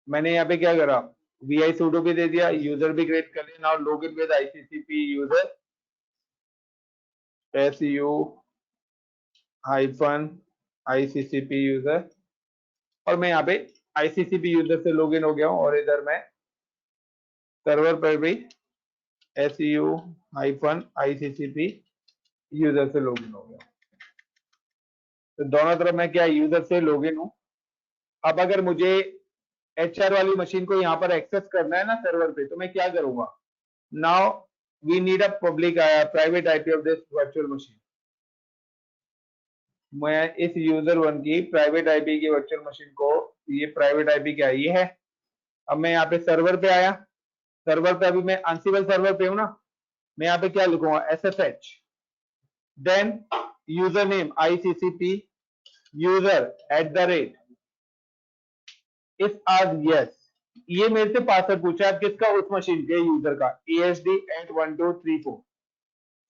मैंने यहाँ पे क्या करा, vi sudo भी दे दिया, यूजर भी क्रिएट कर लिया। Now login with ICCP user SU-ICCP user, और मैं यहाँ पे ICCP यूजर से लॉगिन हो गया हूँ, और इधर मैं सर्वर पर भी SU-ICCP यूजर से लॉगिन हो गया। तो दोनों तरफ मैं क्या यूजर से लॉगिन हूँ। अब अगर मुझे HR वाली मशीन को यहाँ पर एक्सेस करना है ना सर्वर पे, तो मैं क्या करूंगा, now we need a public private IP of this virtual machine. मैं इस यूजर 1 की प्राइवेट IP की वर्चुअल मशीन को, ये प्राइवेट IP क्या है, ये है। अब मैं यहाँ पे सर्वर पे आया, सर्वर पे अभी मैं Ansible सर्वर पे हूँ ना, मैं यहाँ पे क्या लिखूंगा, SSH, then user name ICCP user @ if as yes, ये मेरे से पासवर्ड पूछा है किसका, उस मशीन के यूजर का, ASD@1234।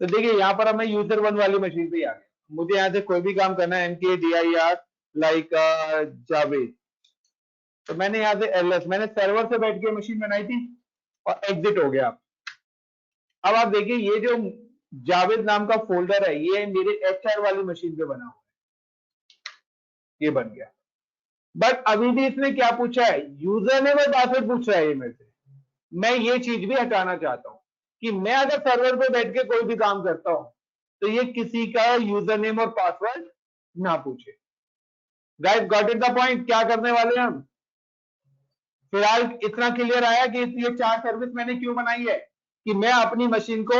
तो देखिए यहाँ पर मैं यूजर 1 वाली मशीन पे आ गया। मुझे यहाँ से कोई भी काम करना है, MKDIR लाइक जावेद, तो मैंने यहाँ से LS, मैंने सर्वर से बैठ के मशीन बनाई थी और एग्जिट हो गया। अब आप देखिए ये जो जावेद नाम का फोल्डर है, ये मेरे HR वाली मशीन पे बना हुआ है, ये बन गया। बट अभी भी इसने क्या पूछा है, यूजर ने वो पासवर्ड पूछ रहा है ये मेरे से। मैं ये चीज भी हटाना चाहता हूं कि मैं अगर सर्वर पे बैठ के कोई भी काम करता हूं तो ये किसी का यूजर नेम और पासवर्ड ना पूछे। Guys got it the point, क्या करने वाले हैं हम। फिलहाल इतना क्लियर आया कि ये 4 सर्विस मैंने क्यों बनाई है, कि मैं अपनी मशीन को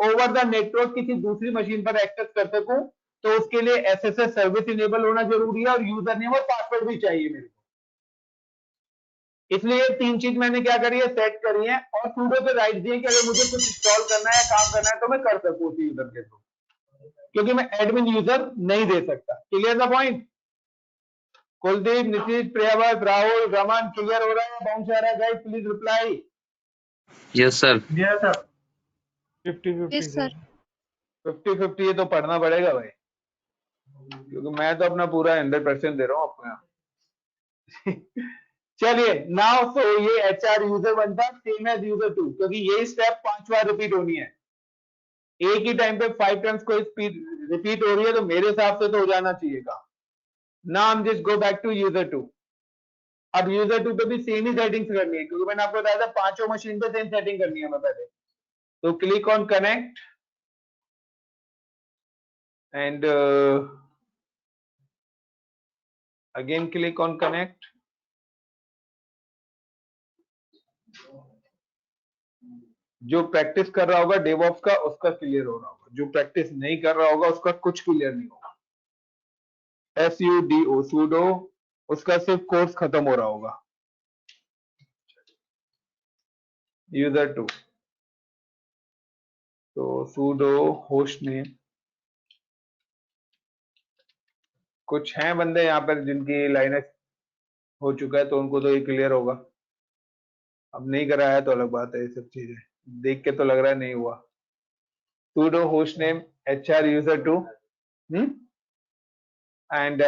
ओवर द नेटवर्क किसी दूसरी मशीन पर एक्सेस कर सकूं, तो उसके लिए SSH सर्विस इनेबल होना जरूरी है, और यूजर नेम और पासवर्ड भी चाहिए मेरे को। इसलिए 3 चीज मैंने क्या करी है, सेट करी है, और sudo पे राइट दिए कि अगर मुझे कुछ इंस्टॉल करना है, काम करना है, तो मैं कर सकूं उसी यूजर के थ्रू, क्योंकि मैं एडमिन यूजर नहीं दे सकता। Clear the point. Kuldeep, Nitish, Priyavat, Rahul, Raman, clear हो रहा है, बाउंस आ रहा है guys, please reply. Yes, sir. Yes sir. 50-50 Yes, sir. Sir. 50-50 ये तो पढ़ना पड़ेगा भाई, क्योंकि मैं तो अपना पूरा 100% दे रहा हूँ अपना। चलिए नाउ, सो ये HR यूजर 1 था, सेम एज यूजर 2, क्योंकि ये स्टेप 5 बार रिपीट होनी है। एक ही टाइम पे 5 टाइम्स कोई स्पीड रिपीट हो रही है, तो मेरे हिसाब से तो हो जाना चाहिए काम। नाउ हम just go back to user 2। अब यूजर 2 पे भी सेम ही सेटिंग्स करनी है, क्योंकि मैंने आपको बताया था 5 मशीन पे सेम सेटिंग करनी है मैं पहले। तो click on connect and again click on connect. जो प्रैक्टिस कर रहा होगा डेवऑप्स का, उसका क्लियर हो रहा होगा, जो प्रैक्टिस नहीं कर रहा होगा उसका कुछ क्लियर नहीं होगा। SUDO sudo, उसका सिर्फ कोर्स खत्म हो रहा होगा। यूजर 2, तो sudo होस्ट नेम। कुछ हैं बंदे यहाँ पर जिनकी लाइनेक्स हो चुका है, तो उनको तो ये क्लियर होगा। अब नहीं कराया तो अलग बात है, ये सब चीजें देख के तो लग रहा है नहीं हुआ। sudo host name HR user 2 and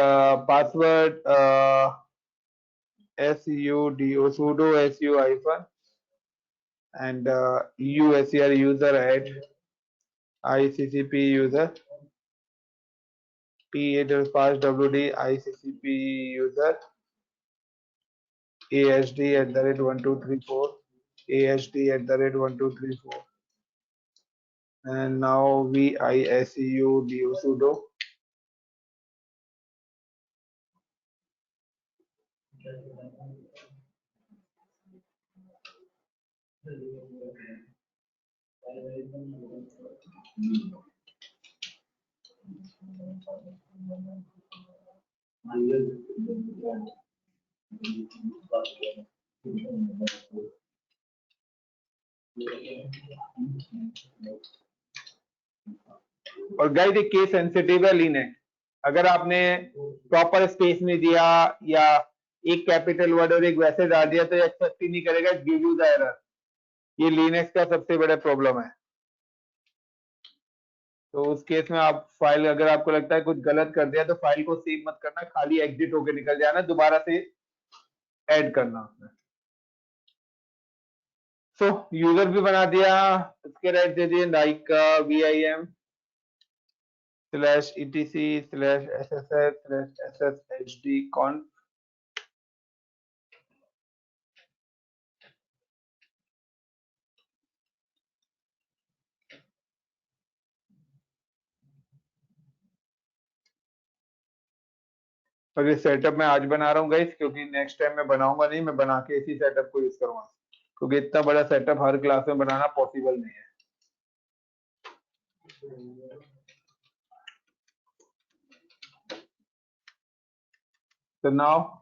password SUDO sudo SU hyphen and USER user at ICCP user pass WD ICCP user ASD@1234 ASD@1234 and now VISUDO sudo और गाइस ये केस सेंसिटिव है लिनक्स। अगर आपने proper space में दिया या एक capital word और एक वैसे डाल दिया तो ये एक्सेप्ट ही नहीं करेगा, गिव यू द एरर। ये लिनक्स का सबसे बड़ा प्रॉब्लम है। तो उस केस में आप फाइल, अगर आपको लगता है कुछ गलत कर दिया तो फाइल को सेव मत करना, खाली एग्जिट होके निकल जाना, दोबारा से ऐड करना उसमें। सो यूजर भी बना दिया, इसके राइट दे दिए लाइक vim/etc/sss/sshd और ये सेटअप मैं आज बना रहा हूँ गाइस, क्योंकि नेक्स्ट टाइम मैं बनाऊंगा नहीं, मैं बना के इसी सेटअप को यूज करूंगा, क्योंकि इतना बड़ा सेटअप हर क्लास में बनाना पॉसिबल नहीं है। तो नाउ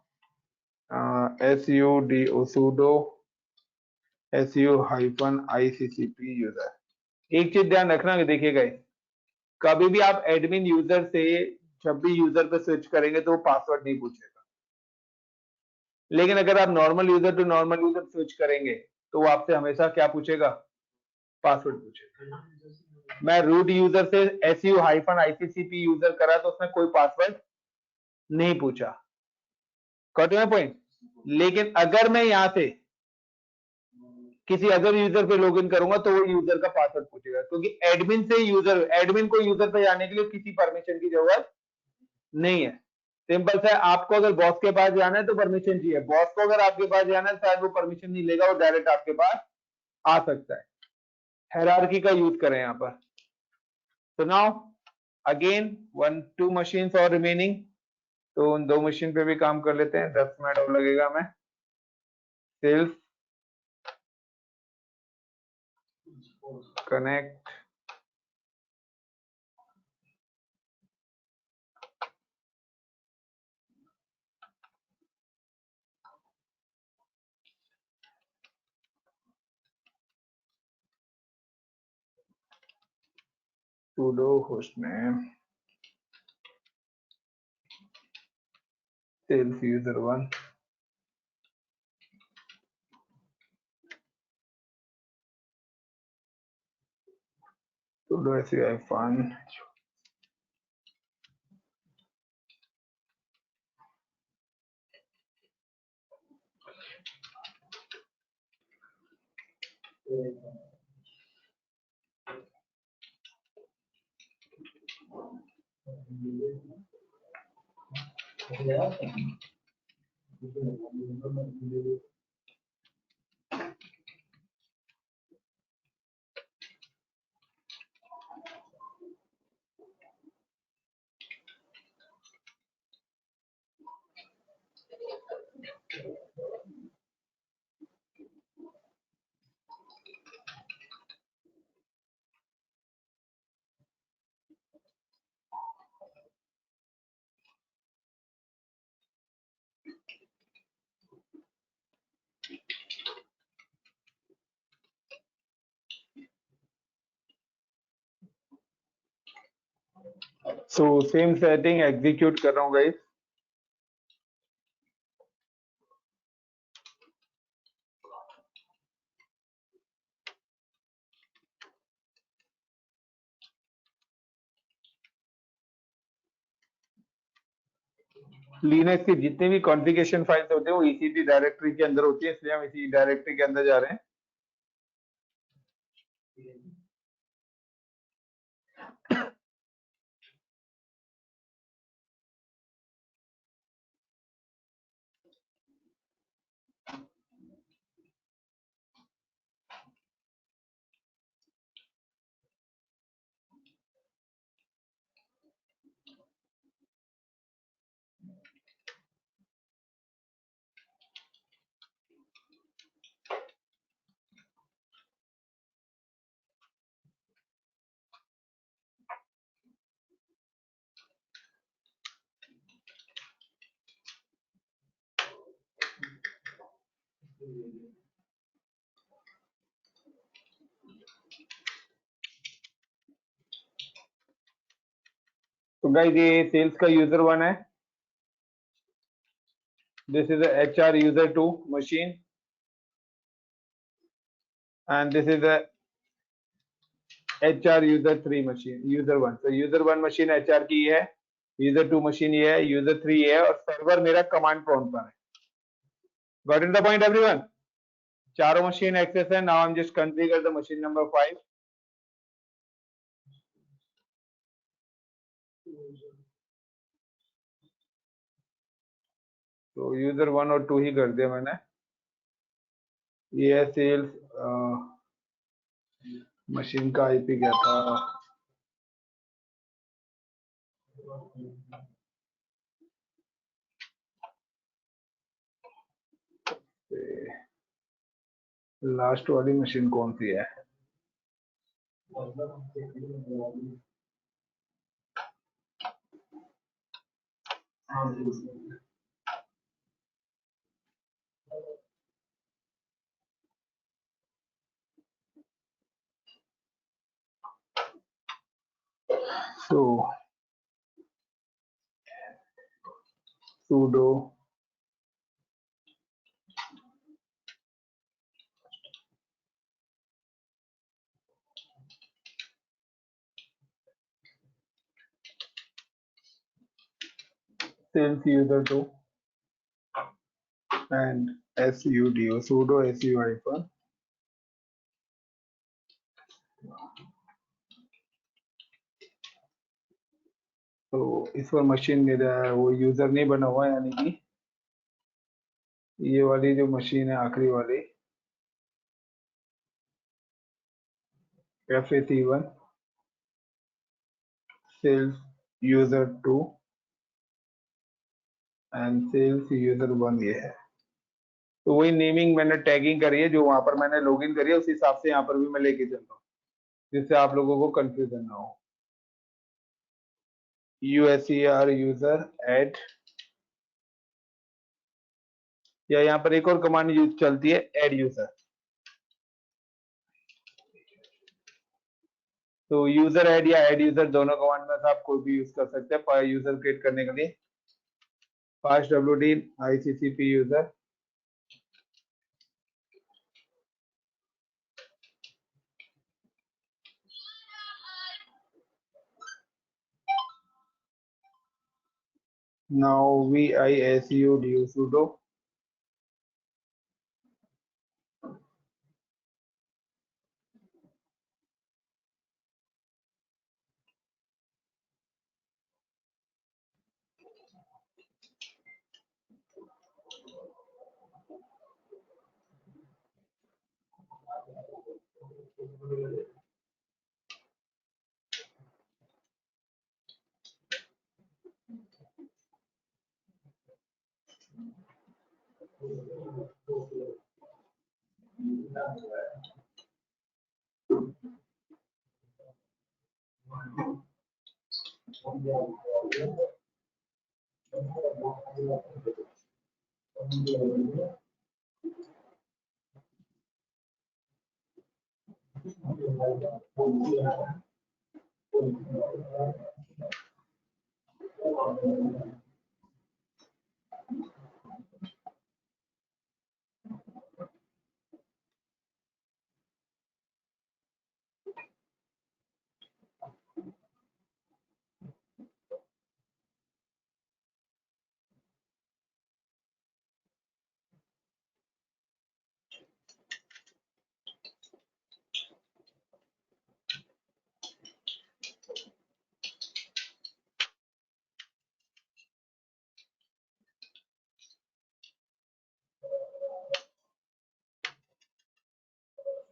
sudo su-iccp यूजर। एक चीज ध्यान रखना कि देखिएगा, कभी भी आप एडमिन यूजर से जब भी यूजर पे स्विच करेंगे तो वो पासवर्ड नहीं पूछेगा, लेकिन अगर आप normal user to normal user switch करेंगे तो वो आपसे हमेशा क्या पूछेगा, पासवर्ड पूछेगा। मैं रूट यूजर से su-iccp यूजर करा तो उसने कोई पासवर्ड नहीं पूछा, गॉट माय पॉइंट। लेकिन अगर मैं यहां से किसी अदर यूजर पे लॉगिन करूंगा तो वो यूजर का पासवर्ड पूछेगा, क्योंकि एडमिन से यूजर, एडमिन को यूजर पे जाने के लिए किसी परमिशन की जरूरत नहीं है। सिंपल सा है, आपको अगर बॉस के पास जाना है तो परमिशन चाहिए, बॉस को अगर आपके पास जाना है शायद वो परमिशन नहीं लेगा, वो डायरेक्ट आपके पास आ सकता है। हायरार्की का यूज करें यहाँ पर। तो नाउ अगेन 1-2 मशीन्स और रिमेनिंग, तो उन 2 मशीन पे भी काम कर लेते हैं, 10 मिनट और लगेगा। मैं self connect sudo hostname self user1 sudo su-fun so same setting execute कर रहा हूँ गाइस। लिनक्स की जितनी भी कॉन्फ़िगरेशन फाइल्स होते हैं वो ईसीटी डायरेक्टरी के अंदर होती है, इसलिए हम इसी डायरेक्टरी के अंदर जा रहे हैं। तो गाइस ये सेल्स का यूजर 1 है, this is HR user 2 machine and this is HR user 3 machine, user 1। तो यूजर 1 मशीन HR की है, यूजर 2 मशीन ये है, यूजर 3 ये है और सर्वर मेरा कमांड प्रॉम्प्ट पर है। Got in the point everyone? चारों मशीन एक्सेस है। Now I am just configure the machine number 5। तो यूजर 1 और 2 ही कर दिया मैंने। ये है सेल्स मशीन का IP क्या था? लास्ट वाली मशीन कौन सी है? So sudo sales user 2 and sudo su hyphen तो इस पर मशीन मेरा वो यूजर नहीं बना हुआ है, यानी कि ये वाली जो मशीन है आखिरी वाली FAC1 sales user 2 and sales user 1 ये है। तो वही नेमिंग मैंने टैगिंग करी है जो वहां पर मैंने लॉगिन करी है, उस हिसाब से यहाँ पर भी मैं लेके चल रहा हूँ जिससे आप लोगों को कंफ्यूजन ना हो। USER यूजर ऐड, या यहाँ पर एक और कमांड यूज चलती है ऐड यूजर। तो यूजर ऐड या ऐड यूजर दोनों कमांड में से आप कोई भी यूज कर सकते हैं यूजर क्रिएट करने के लिए। Fast WD ICCP user, now VISU do sudo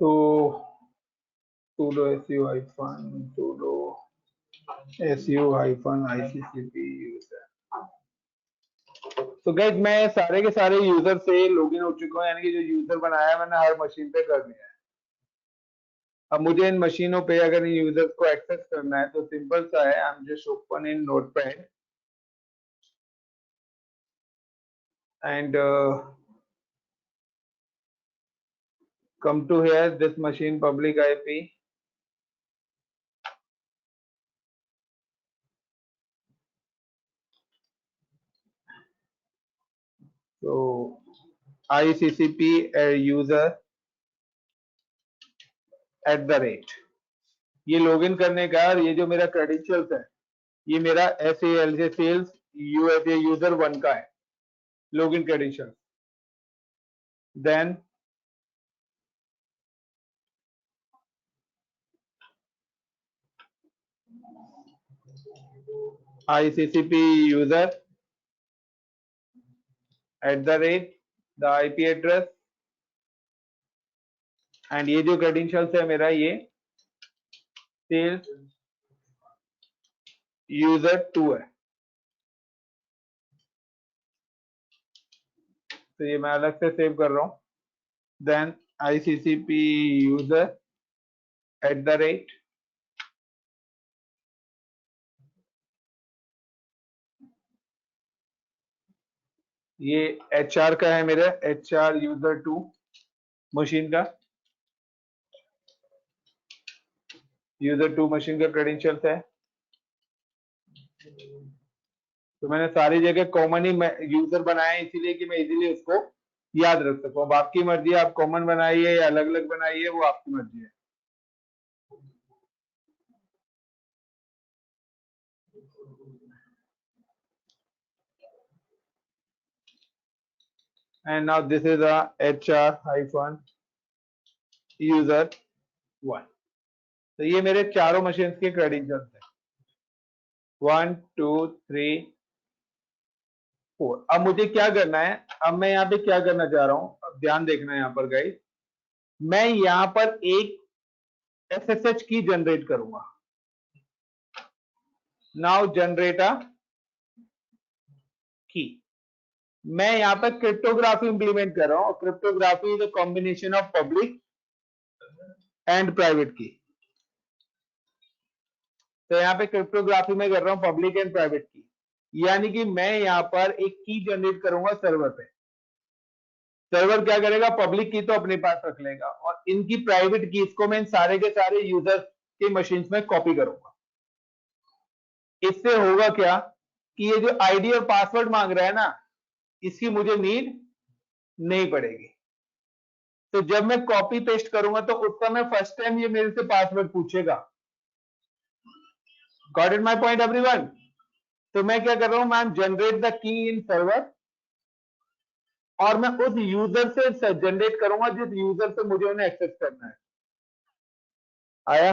तो sudo su hyphen ICCP user. तो गाइस मैं सारे के सारे यूजर से लॉगिन हो चुका हूँ, यानी कि जो यूजर बनाया है मैंने हर मशीन पे कर दिया है। अब मुझे इन मशीनों पे अगर इन यूजर्स को एक्सेस करना है तो सिंपल सा है, आई am just open in notepad and come to here, this machine public IP तो ICCP user @ ये लॉगिन करने का, और ये जो मेरा क्रेडेंशियल्स है, ये मेरा SAL से सेल्स USA यूजर 1 का है login credential. Then ICCP user @ the IP address, and ये जो क्रेडेंशियल्स है मेरा, ये सेल्स यूजर 2 है। तो ये मैं अलग से सेव कर रहा हूं। देन ICCP user @ ये HR का है मेरा, HR यूजर 2 मशीन का, यूजर 2 मशीन का क्रेडेंशियल्स है। तो मैंने सारी जगह कॉमन ही यूजर बनाया है, इसीलिए कि मैं इजीली उसको याद रख सकूं। अब आपकी मर्जी है, आप कॉमन बनाइए या अलग अलग बनाइए, वो आपकी मर्जी है। And now this is a HR- user 1। तो ये मेरे चारों मशीन के क्रेडेंशियल्स हैं, 1 2 3 4। अब मुझे क्या करना है, अब मैं यहाँ पे क्या करना चाह रहा हूं, अब ध्यान देखना है यहाँ पर गाइस। मैं यहाँ पर एक SSH की जनरेट करूंगा। नाउ जनरेट अ की। मैं यहाँ पर क्रिप्टोग्राफी इंप्लीमेंट कर रहा हूं। Cryptography is a combination of public and private की। तो यहाँ पे क्रिप्टोग्राफी में कर रहा हूं पब्लिक एंड प्राइवेट की, यानी कि मैं यहाँ पर एक की जनरेट करूंगा सर्वर पे। सर्वर क्या करेगा, पब्लिक की तो अपने पास रख लेगा, और इनकी प्राइवेट कीज को मैं सारे के सारे यूजर के मशीन में कॉपी करूंगा। इससे होगा क्या कि ये जो आईडी और पासवर्ड मांग रहा है ना, इसकी मुझे नीड नहीं पड़ेगी। तो जब मैं कॉपी पेस्ट करूंगा तो उस समय फर्स्ट टाइम ये मेरे से पासवर्ड पूछेगा। Got it my point everyone? तो मैं क्या कर रहा हूं, ma'am generate the key in server, और मैं उस यूजर से जनरेट करूंगा जिस यूजर से मुझे उन्हें एक्सेस करना है। आया?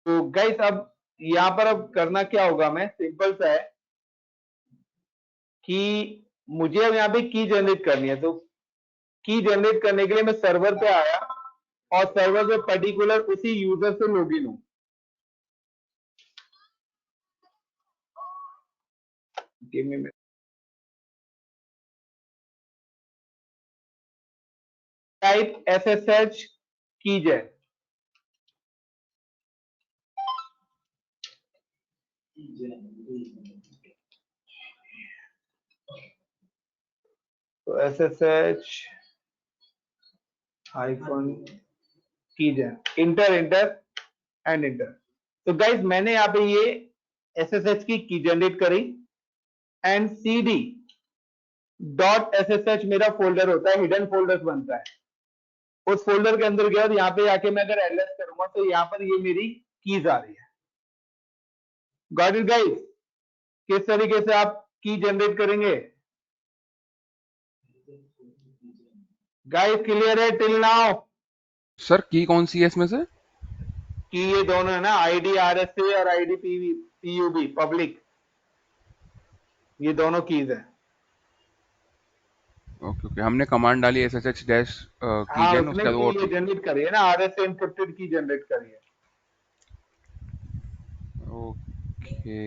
तो गाइस अब यहां पर अब करना क्या होगा, मैं सिंपल सा है कि मुझे अब यहाँ पे की जनरेट करनी है। तो की जनरेट करने के लिए मैं सर्वर पे आया, और सर्वर पे पर्टिकुलर उसी यूजर से लॉगिन हूं। Give me a minute. Type SSH keygen। तो SSH -keygen, inter and inter. तो गाइज मैंने यहाँ पे ये SSH की जनरेट करी, एंड CD .ssh मेरा फोल्डर होता है, हिडन फोल्डर बनता है। उस फोल्डर के अंदर गया, और यहाँ पे आके मैं अगर ls करूंगा तो यहाँ पर ये मेरी कीज आ रही है। Got it guys? किस तरीके से आप की जनरेट करेंगे गाइस? क्लियर है टिल नाउ? सर की कौन सी है इसमें से? कि ये दोनों है ना, आईडी RSA और आईडी PUB पब्लिक, ये दोनों कीज है। ओके ओके, हमने कमांड डाली SSH डैश हाँ, कीजन, उसने उसके बाद वो की जनरेट करी है ना, RSA एन्क्रिप्टेड की जनरेट करी है। ओके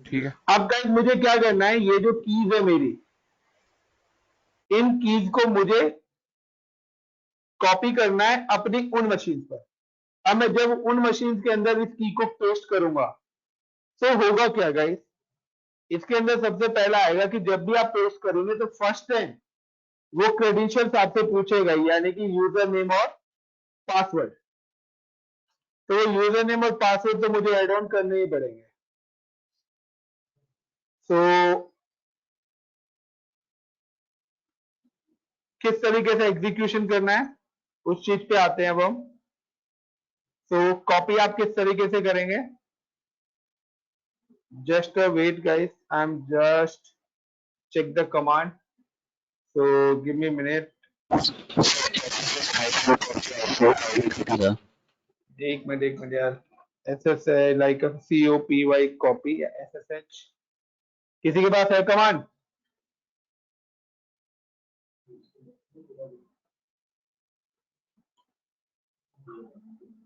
ठीक है। अब गाइस मुझे क्या करना है, ये जो कीज है मेरी, इन कीज को मुझे कॉपी करना है अपनी उन मशीन पर। अब मैं जब उन मशीन के अंदर इस की को पेस्ट करूंगा तो होगा क्या गाइस, इसके अंदर सबसे पहला आएगा कि जब भी आप पेस्ट करोगे तो फर्स्ट टाइम वो क्रेडेंशियल्स आपसे पूछेगा, यानी कि यूजर नेम और पासवर्ड। तो यूजर नेम और पासवर्ड तो मुझे ऐड ऑन करने ही पड़ेंगे। तो किस तरीके से एग्जीक्यूशन करना है उस चीज पे आते हैं अब हम। तो कॉपी आप किस तरीके से करेंगे, just wait guys, I am just check the command, so give me a minute। एक मिनट यार, SS like a COPY copy या SSH, किसी के पास है कमांड?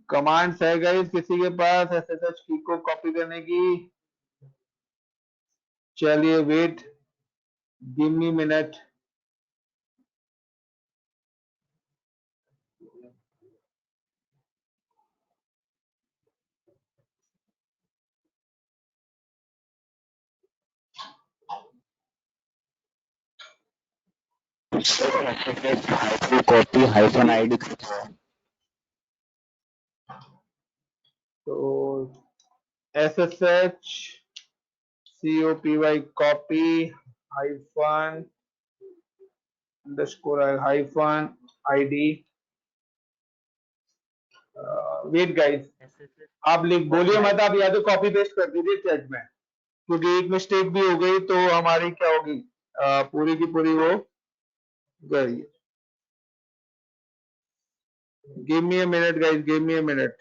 कमांड्स है गाइस किसी के पास SSH की को कॉपी करने की? चलिए wait, give me minute. Copy hyphen ID. तो SSH COPY copy hyphen underscore hyphen ID। Wait guys, आप लिख बोलिए मत, आप या तो कॉपी पेस्ट कर दीजिए चैट में, क्योंकि एक मिस्टेक भी हो गई तो हमारी क्या होगी, पूरी की पूरी वो गई। Give me a minute guys, give me a minute.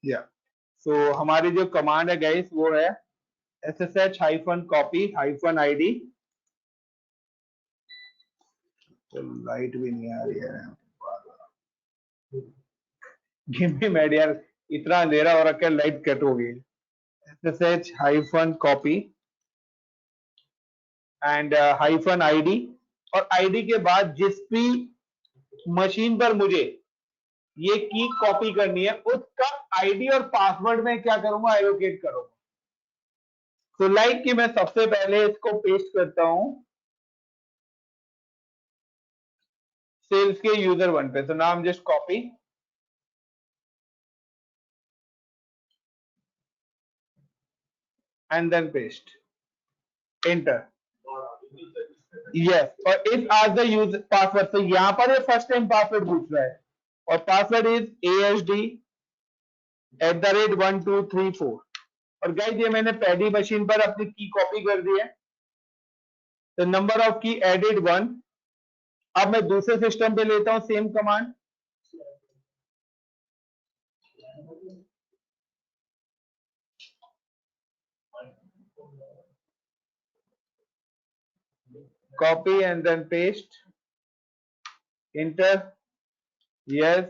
या सो हमारी जो कमांड है गाइस वो है SSH hyphen copy hyphen ID। तो लाइट भी नहीं आ रही है, गिव मी मिनट यार, इतना अंधेरा हो रखा है, लाइट कट हो गई। SSH hyphen copy and hyphen ID, और ID के बाद जिस भी मशीन पर मुझे ये की कॉपी करनी है उसका आईडी और पासवर्ड में क्या करूंगा, एलोकेट करूंगा। तो लाइक कि मैं सबसे पहले इसको पेस्ट करता हूं सेल्स के यूजर वन पे, तो नाम just copy and then paste, enter. Yes, और if as the use password, तो यहां पर ये फर्स्ट टाइम पासवर्ड पूछ रहा है और पासवर्ड इज ASD@1234। और गाइस ये मैंने पहली मशीन पर अपनी की कॉपी कर दी है, तो नंबर ऑफ की एडेड 1। अब मैं दूसरे सिस्टम पे लेता हूं same command, copy and then paste, enter, yes,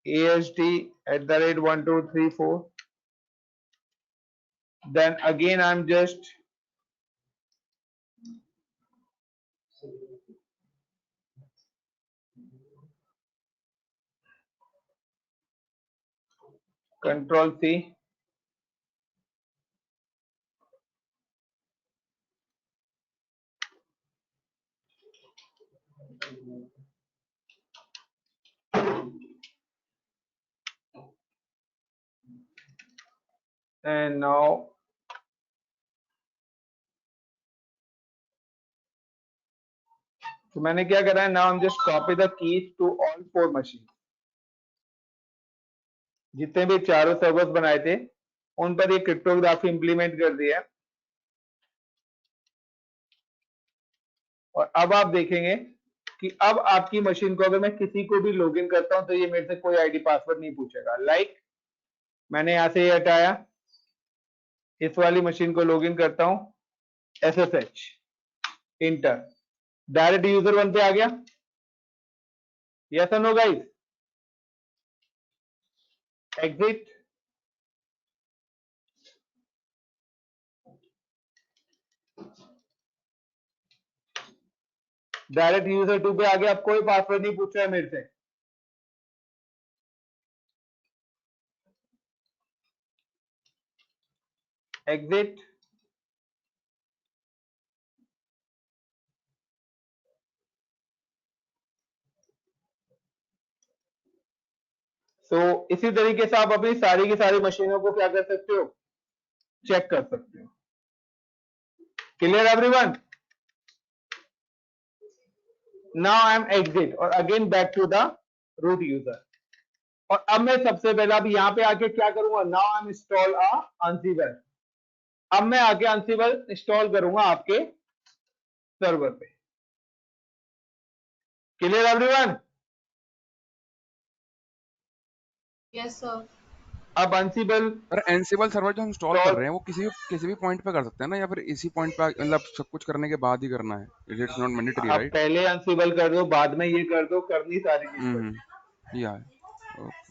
ASD@1234। then again I'm just Control C, and now तो मैंने क्या करा है, now just copy the keys to all 4 machine. जितने भी चारों सर्वर्स बनाए थे उन पर ये क्रिप्टोग्राफी इंप्लीमेंट कर दिया है। और अब आप देखेंगे कि अब आपकी मशीन को अगर मैं किसी को भी लॉगिन करता हूं तो ये मेरे से कोई आईडी पासवर्ड नहीं पूछेगा। लाइक मैंने यहां से ये हटाया, इस वाली मशीन को लॉगिन करता हूं, SSH, enter, direct user one पे आ गया। यस और no guys? Exit, direct user 2 पे आगे, अब कोई पासवर्ड नहीं पूछ रहा है मेरे से। एग्जिट, इसी तरीके से आप अपनी सारी की सारी मशीनों को क्या कर सकते हो, चेक कर सकते हो। Clear everyone? Now I am exit और again back to the root user. और अब मैं सबसे पहले अब यहां पे आके क्या करूंगा, now I am install a ansible. अब मैं आके अंसिबल इंस्टॉल करूंगा आपके सर्वर पे। Clear everyone? Yes, sir. अब अंसिबल पर एनसिबल सर्वर जो हम इंस्टॉल कर रहे हैं वो किसी भी पॉइंट पे कर सकते हैं ना, या फिर इसी पॉइंट पे मतलब सब कुछ करने के बाद ही करना है? इट्स नॉट मैंडेटरी, आप राइट? पहले अंसिबल कर दो, बाद में ये कर दो, करनी सारी चीज पड़ी। या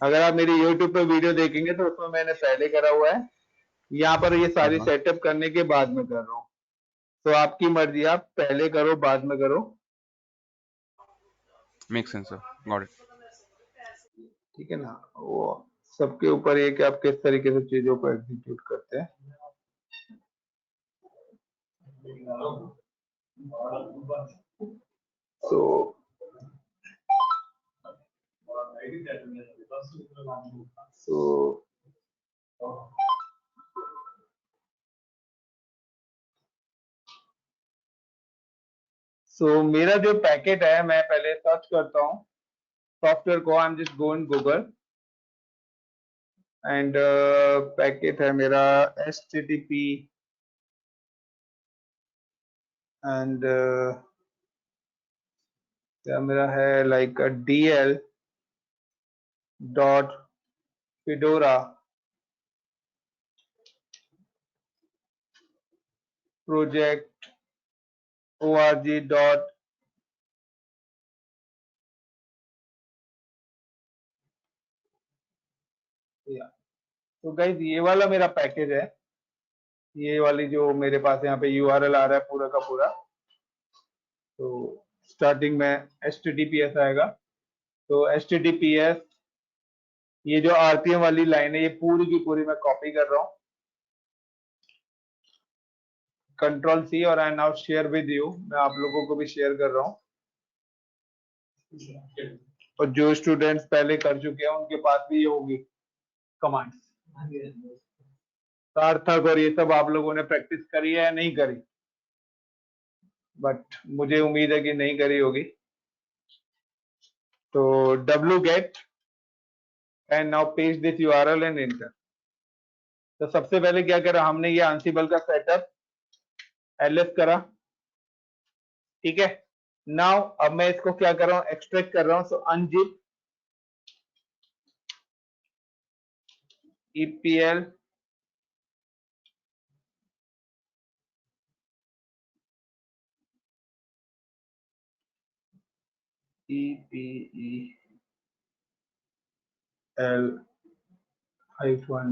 अगर आप मेरी YouTube पे वीडियो देखेंगे तो उसमें मैंने पहले करा हुआ है, यहाँ पर ये सारी हाँ, सेटअप करने के बाद में कर रहा हूँ। तो आपकी मर्जी, आप पहले करो बाद में करो, make sense sir, got it. ठीक है ना। वो सबके ऊपर ये कि आप किस तरीके से चीजों को एग्जीक्यूट करते हैं। सो मेरा जो पैकेट है, मैं पहले सर्च करता हूँ सॉफ्टवेयर को। I am just go in Google and packet है मेरा HTTP एंड क्या मेरा है, like DL dot Fedora project org dot तो गाइज ये वाला मेरा पैकेज है। ये वाली जो मेरे पास यहाँ पे URL आ रहा है पूरा का पूरा। तो स्टार्टिंग में HTTPS आएगा। तो HTTPS, ये जो RPM वाली लाइन है ये पूरी की पूरी मैं कॉपी कर रहा हूँ, Ctrl+C, और I now share with you, मैं आप लोगों को भी शेयर कर रहा हूँ। और जो स्टूडेंट्स पहले कर चुके हैं उनके पास भी ये होगी कमांड्स, सार्थक और ये सब आप लोगों ने प्रैक्टिस करी है या नहीं करी, बट मुझे उम्मीद है कि नहीं करी होगी। तो wget and now paste this URL and enter. तो सबसे पहले क्या करा हमने, ये अंसिबल का सेटअप ls करा, ठीक है। नाउ अब मैं इसको क्या कर रहा हूँ, एक्सट्रैक्ट कर रहा हूँ। सो unzip EPL -hyphen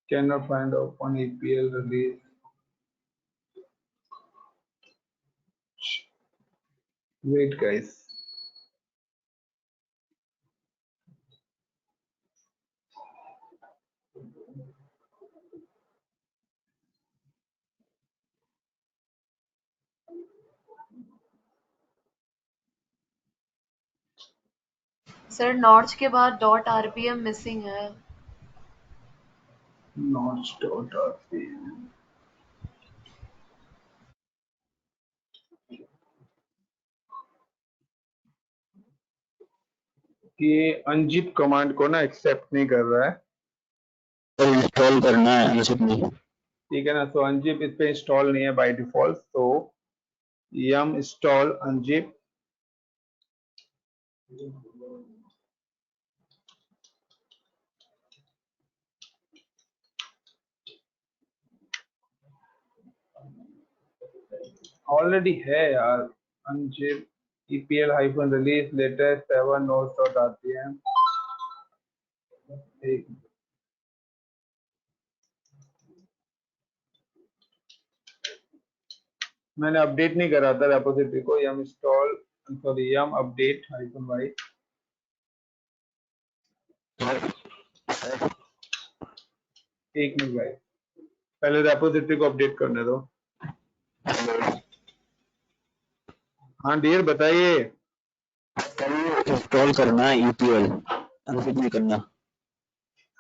cannot find open EPL release. Wait guys, sir north के बाद .rpm मिसिंग है। notch.rpm ये unzip कमांड को ना एक्सेप्ट नहीं कर रहा है, तो इंस्टॉल करना है अनजिप में। ठीक है ना। तो unzip इस पे इंस्टॉल नहीं है बाय डिफॉल्ट। तो yum install unzip, ऑलरेडी है यार unzip epl hyphen release latest 7 nodes.rpm। एक मैंने अपडेट नहीं करा था रेपोजिटरी को, yum install sorry yum update hyphen y। एक मिनट भाई, पहले रेपोजिटरी को अपडेट करने दो। हाँ डियर बताइए। इंस्टॉल करना है EPL, अनजिप नहीं करना।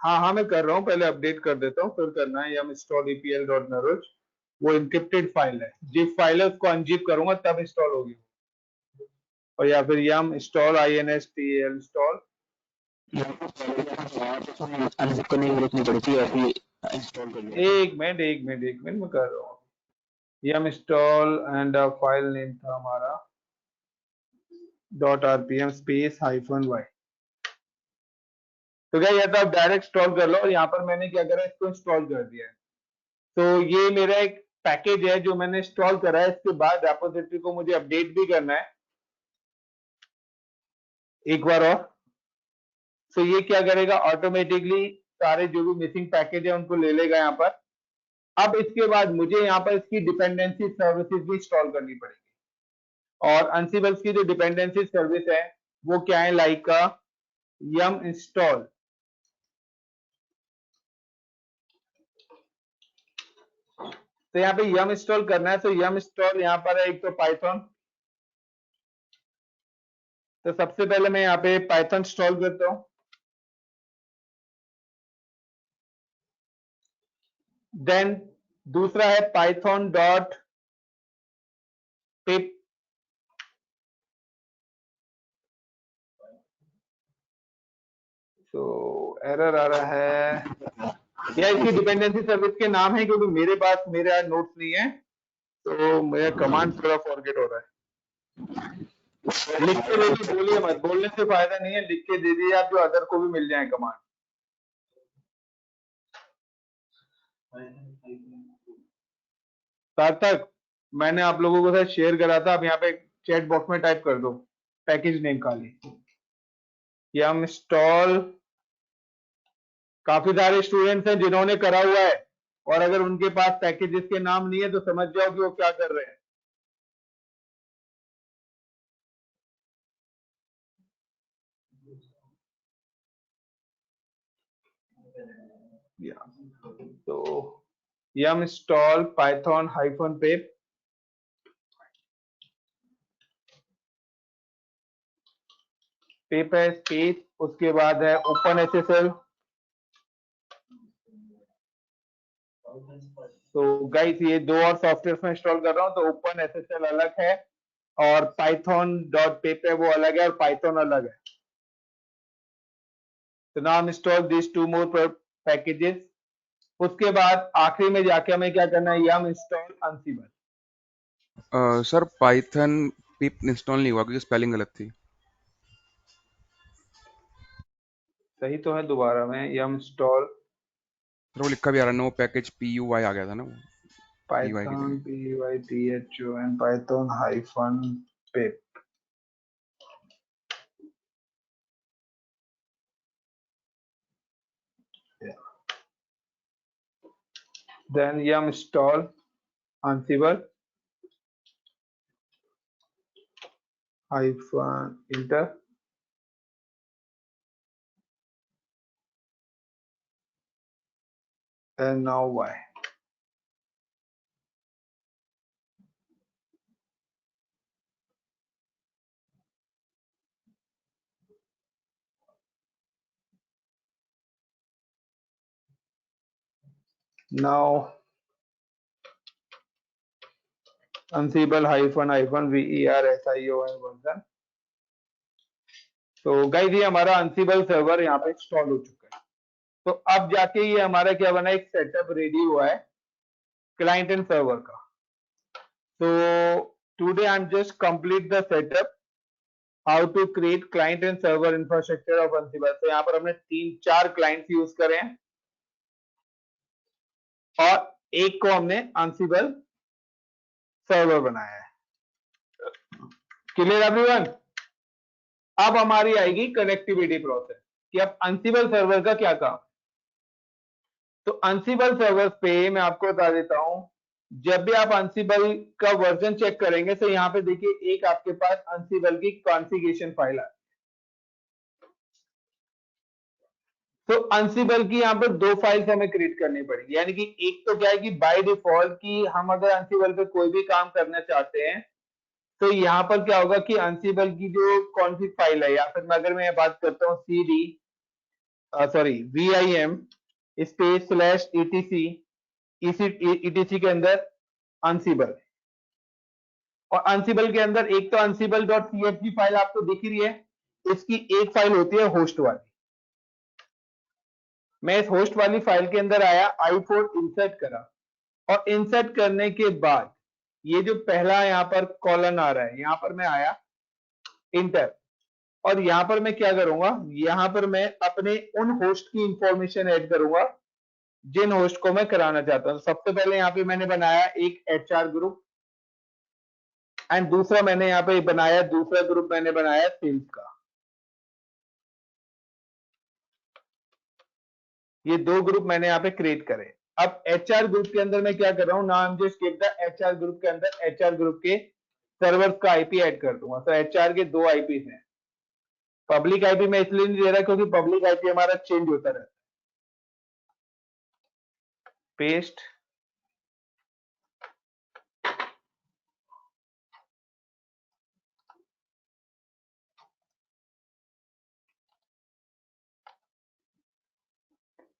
हाँ मैं कर रहा हूँ, पहले अपडेट कर देता हूँ फिर करना है yum install epl.naruj। वो इंक्रिप्टेड फाइल है, जिप फाइल है, उसको अनजिप करूंगा तब इंस्टॉल होगी। और या फिर yum install install install। Unzip करने की जरूरत नहीं पड़ती, ऐसे ही इंस्टॉल कर लो। एक मिनट मैं कर रहा हूँ। yum install and file name था हमारा .rpm space -y। तो क्या, या तो आप डायरेक्ट इंस्टॉल कर लो, और यहाँ पर मैंने क्या करा, इसको इंस्टॉल कर दिया है। तो ये मेरा एक पैकेज है जो मैंने इंस्टॉल करा है। इसके बाद रेपोजिटरी को मुझे अपडेट भी करना है एक बार और। तो ये क्या करेगा, ऑटोमेटिकली सारे जो भी मिसिंग पैकेज है उनको ले लेगा यहाँ पर। अब इसके बाद मुझे यहाँ पर इसकी डिपेंडेंसी सर्विसेज भी इंस्टॉल करनी पड़ेगी। और अनसिबल्स की जो डिपेंडेंसी सर्विस है वो क्या है, लाइक का yum install तो यहाँ पे yum इंस्टॉल करना है। तो yum इंस्टॉल यहाँ पर है एक तो पाइथन। तो सबसे पहले मैं यहाँ पे पाइथन इंस्टॉल करता हूँ। देन दूसरा है पाइथन डॉट पिप। तो एरर आ रहा है, या इसकी डिपेंडेंसी सर्विस के नाम है, क्योंकि मेरे पास मेरा नोट्स नहीं है तो मेरा कमांड थोड़ा फॉरगेट हो रहा है। लिख के दे दी, बोलिए मत, बोलने से फायदा नहीं है, लिख के दे दिए आप, जो अदर को भी मिल जाए कमांड। सार्थक, मैंने आप लोगों को साथ शेयर करा था, आप यहाँ पे चैट बॉक्स में टाइप कर दो पैकेज नेम खाली yum install। काफी सारे स्टूडेंट्स हैं जिन्होंने करा हुआ है, और अगर उनके पास पैकेजेस के नाम नहीं है तो समझ जाओ कि वो क्या कर रहे हैं। तो yum install python -pip, pip है स्पेस, उसके बाद है ओपन SSL। तो गाइस ये दो और सॉफ्टवेयर में इंस्टॉल कर रहा हूँ। तो ओपन SSL अलग है और python.pip है वो अलग है, और पाइथन अलग है। तो now install this two more packages. उसके बाद आखिरी में जाके हमें क्या करना है, yum install ansible। Sir Python पिप इंस्टॉल नहीं हुआ क्योंकि स्पेलिंग गलत थी। सही तो है, दोबारा में yum install सर वो लिखा भी आ रहा है, नो पैकेज PUY आ गया था ना वो, PY की python जगह। python python -pip। Then yum install ansible -enter। And now y। Now ansible -ver version। तो गाइस ये हमारा ansible सर्वर यहाँ पे इंस्टॉल हो चुका है। तो अब जाके ये हमारा क्या बना, एक सेटअप रेडी हुआ है क्लाइंट एंड सर्वर का। तो today I'm just complete the setup how to create client and server infrastructure of Ansible. तो यहाँ पर हमने 3-4 clients यूज करे हैं और एक को हमने Ansible सर्वर बनाया है. Clear everyone? अब हमारी आएगी कनेक्टिविटी प्रोसेस कि अब Ansible सर्वर का क्या काम. तो Ansible सर्वर पे मैं आपको बता देता हूं, जब भी आप Ansible का वर्जन चेक करेंगे तो यहाँ पे देखिए एक आपके पास Ansible की कॉन्फ़िगरेशन फाइल है. तो Ansible की यहाँ पर 2 फाइल्स हमें क्रिएट करनी पड़ेगी. यानी कि एक तो क्या है कि बाय डिफॉल्ट की हम अगर Ansible पे कोई भी काम करना चाहते हैं तो यहाँ पर क्या होगा कि Ansible की जो कॉन्फ़िग फाइल है, या फिर अगर मैं बात करता हूँ vim स्पेस etc के अंदर Ansible, और Ansible के अंदर एक तो ansible.cfg फाइल आपको दिख रही है, इसकी एक फाइल होती है होस्ट वाली. मैं इस होस्ट वाली फाइल के अंदर आया, i4 इंसर्ट करा, और इंसर्ट करने के बाद ये जो पहला यहाँ पर कॉलन आ रहा है, यहाँ पर मैं आया इंटर, और यहाँ पर मैं क्या करूंगा, यहाँ पर मैं अपने उन होस्ट की इंफॉर्मेशन ऐड करूंगा जिन होस्ट को मैं कराना चाहता हूं. सबसे पहले यहाँ पे मैंने बनाया एक HR ग्रुप, एंड दूसरा मैंने यहाँ पे बनाया दूसरा ग्रुप मैंने बनाया सेल्स का. ये 2 ग्रुप मैंने यहाँ पे क्रिएट करे. अब HR ग्रुप के अंदर मैं क्या कर रहा हूँ, नाम जो स्किप द HR ग्रुप के अंदर HR ग्रुप के सर्वर्स का IP ऐड कर दूंगा. तो HR के 2 IPs हैं. पब्लिक IP मैं इसलिए नहीं दे रहा क्योंकि पब्लिक IP हमारा चेंज होता रहता है. पेस्ट,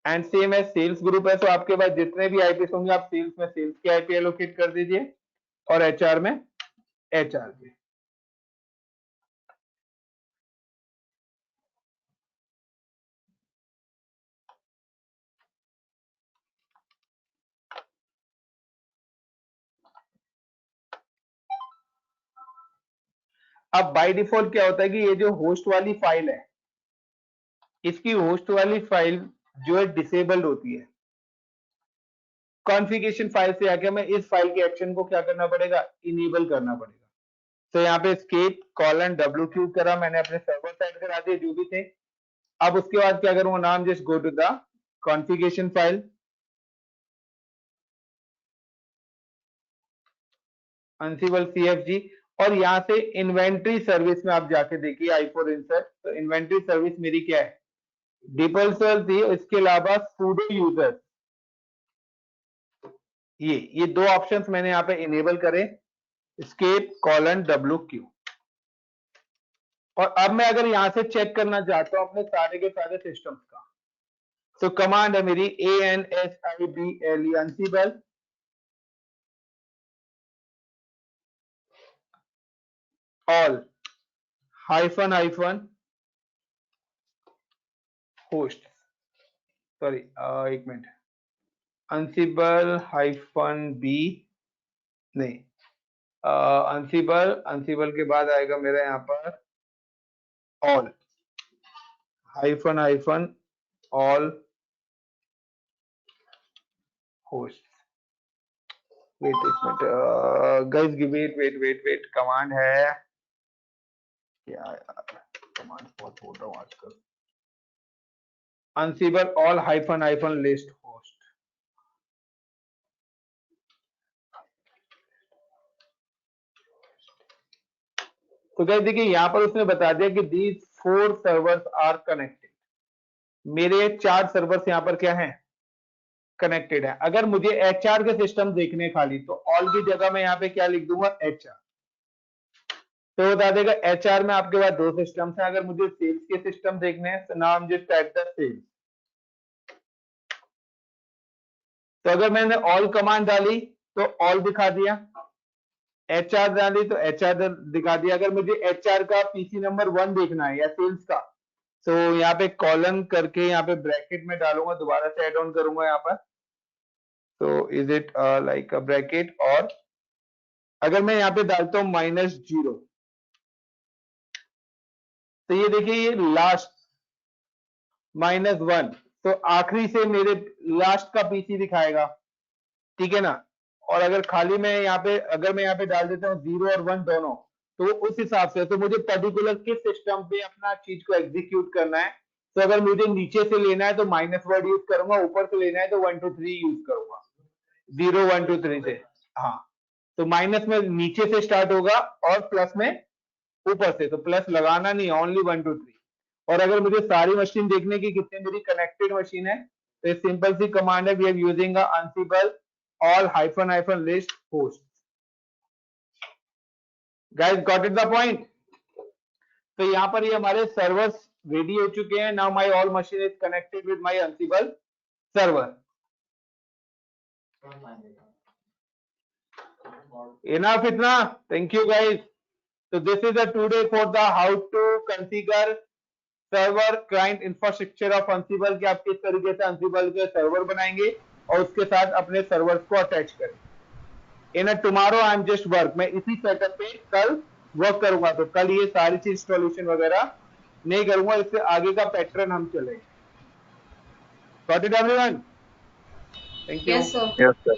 एंड सेम है सेल्स ग्रुप है. तो आपके पास जितने भी आईपीस होंगे आप सेल्स में सेल्स के आईपी एलोकेट कर दीजिए और एचआर में एचआर के. अब बाय डिफॉल्ट क्या होता है कि ये जो होस्ट वाली फाइल है, इसकी होस्ट वाली फाइल जो है डिसेबल्ड होती है. कॉन्फ़िगरेशन फाइल से आके हमें इस फाइल के एक्शन को क्या करना पड़ेगा, इनेबल करना पड़ेगा. तो यहाँ पे escape :wq करा, मैंने अपने सर्वर साइड करा दिए जो भी थे. अब उसके बाद क्या करूंगा, नाम just go to the configuration file, Ansible CFG, और यहां से इन्वेंट्री सर्विस में आप जाके देखिए i4 इंसर्ट. तो इन्वेंट्री सर्विस मेरी क्या है, डिफॉल्ट थी. इसके अलावा sudo यूजर, ये 2 ऑप्शंस मैंने यहाँ पे इनेबल करे, escape :wq. और अब मैं अगर यहां से चेक करना चाहता हूं अपने सारे के सारे सिस्टम्स का, तो कमांड है मेरी ANSIBLE Ansible all -, host, sorry एक मिनट, Ansible -b नहीं, Ansible के बाद आएगा मेरा यहाँ पर all -all host. वेट एक मिनट गाइस, वेट, कमांड है क्या यार, कमांड बहुत बोल रहा हूँ आजकल. Ansible all -list host. तो गाइस देखिए यहाँ पर उसने बता दिया कि these 4 सर्वर्स आर कनेक्टेड. मेरे 4 सर्वर्स यहाँ पर क्या हैं, कनेक्टेड है. अगर मुझे एचआर के सिस्टम देखने खाली, तो ऑल की जगह मैं यहाँ पे क्या लिख दूंगा, एचआर. तो बता देगा एचआर में आपके पास 2 सिस्टम्स हैं. अगर मुझे सेल्स के सिस्टम देखने हैं तो नाम जस्ट टाइप द सेल्स. तो अगर मैंने ऑल कमांड डाली तो ऑल दिखा दिया, एचआर डाली तो एचआर दिखा दिया. अगर मुझे एचआर का पीसी नंबर 1 देखना है या सेल्स का, तो यहाँ पे कॉलन करके यहाँ पे ब्रैकेट में डालूंगा, दोबारा से एड ऑन करूंगा यहाँ पर. तो is it like a bracket और अगर मैं यहाँ पे डालता हूँ -0, तो ये देखिए ये लास्ट -1, तो आखिरी से मेरे लास्ट का पीसी दिखाएगा, ठीक है ना। और अगर खाली मैं यहाँ पे अगर मैं यहाँ पे डाल देता हूँ 0 और 1 दोनों, तो उस हिसाब से तो मुझे पर्टिकुलर किस सिस्टम पे अपना चीज को एग्जीक्यूट करना है। तो अगर मुझे नीचे से लेना है तो माइनस वर्ड यूज करूंगा, ऊपर से लेना है तो 1 2 3 यूज करूंगा, 0 1 2 3 से। हाँ, तो माइनस में नीचे से स्टार्ट होगा और प्लस में ऊपर से, तो प्लस लगाना नहीं, ओनली 1 2 3। और अगर मुझे सारी मशीन देखने की कितनी मेरी कनेक्टेड मशीन है, तो सिंपल सी कमांड है, we are using ansible all hyphen list host. Guys, got it the point? तो यहाँ पर ये हमारे सर्वर्स रेडी हो चुके हैं. Now my all machine is connected with my Ansible server. Enough इतना. Thank you guys. So this is the today for the how to configure server client infrastructure of Ansible, कि आप किस तरीके से Ansible के सर्वर बनाएंगे और उसके साथ अपने सर्वर्स को अटैच करें. In tomorrow I am just work, मैं इसी सेटअप पे कल वर्क करूंगा, तो कल ये सारी चीज इंस्टॉलेशन वगैरह नहीं करूंगा, इससे आगे का पैटर्न हम चलेंगे. Got it everyone? Thank you. Yes, sir. Yes, sir.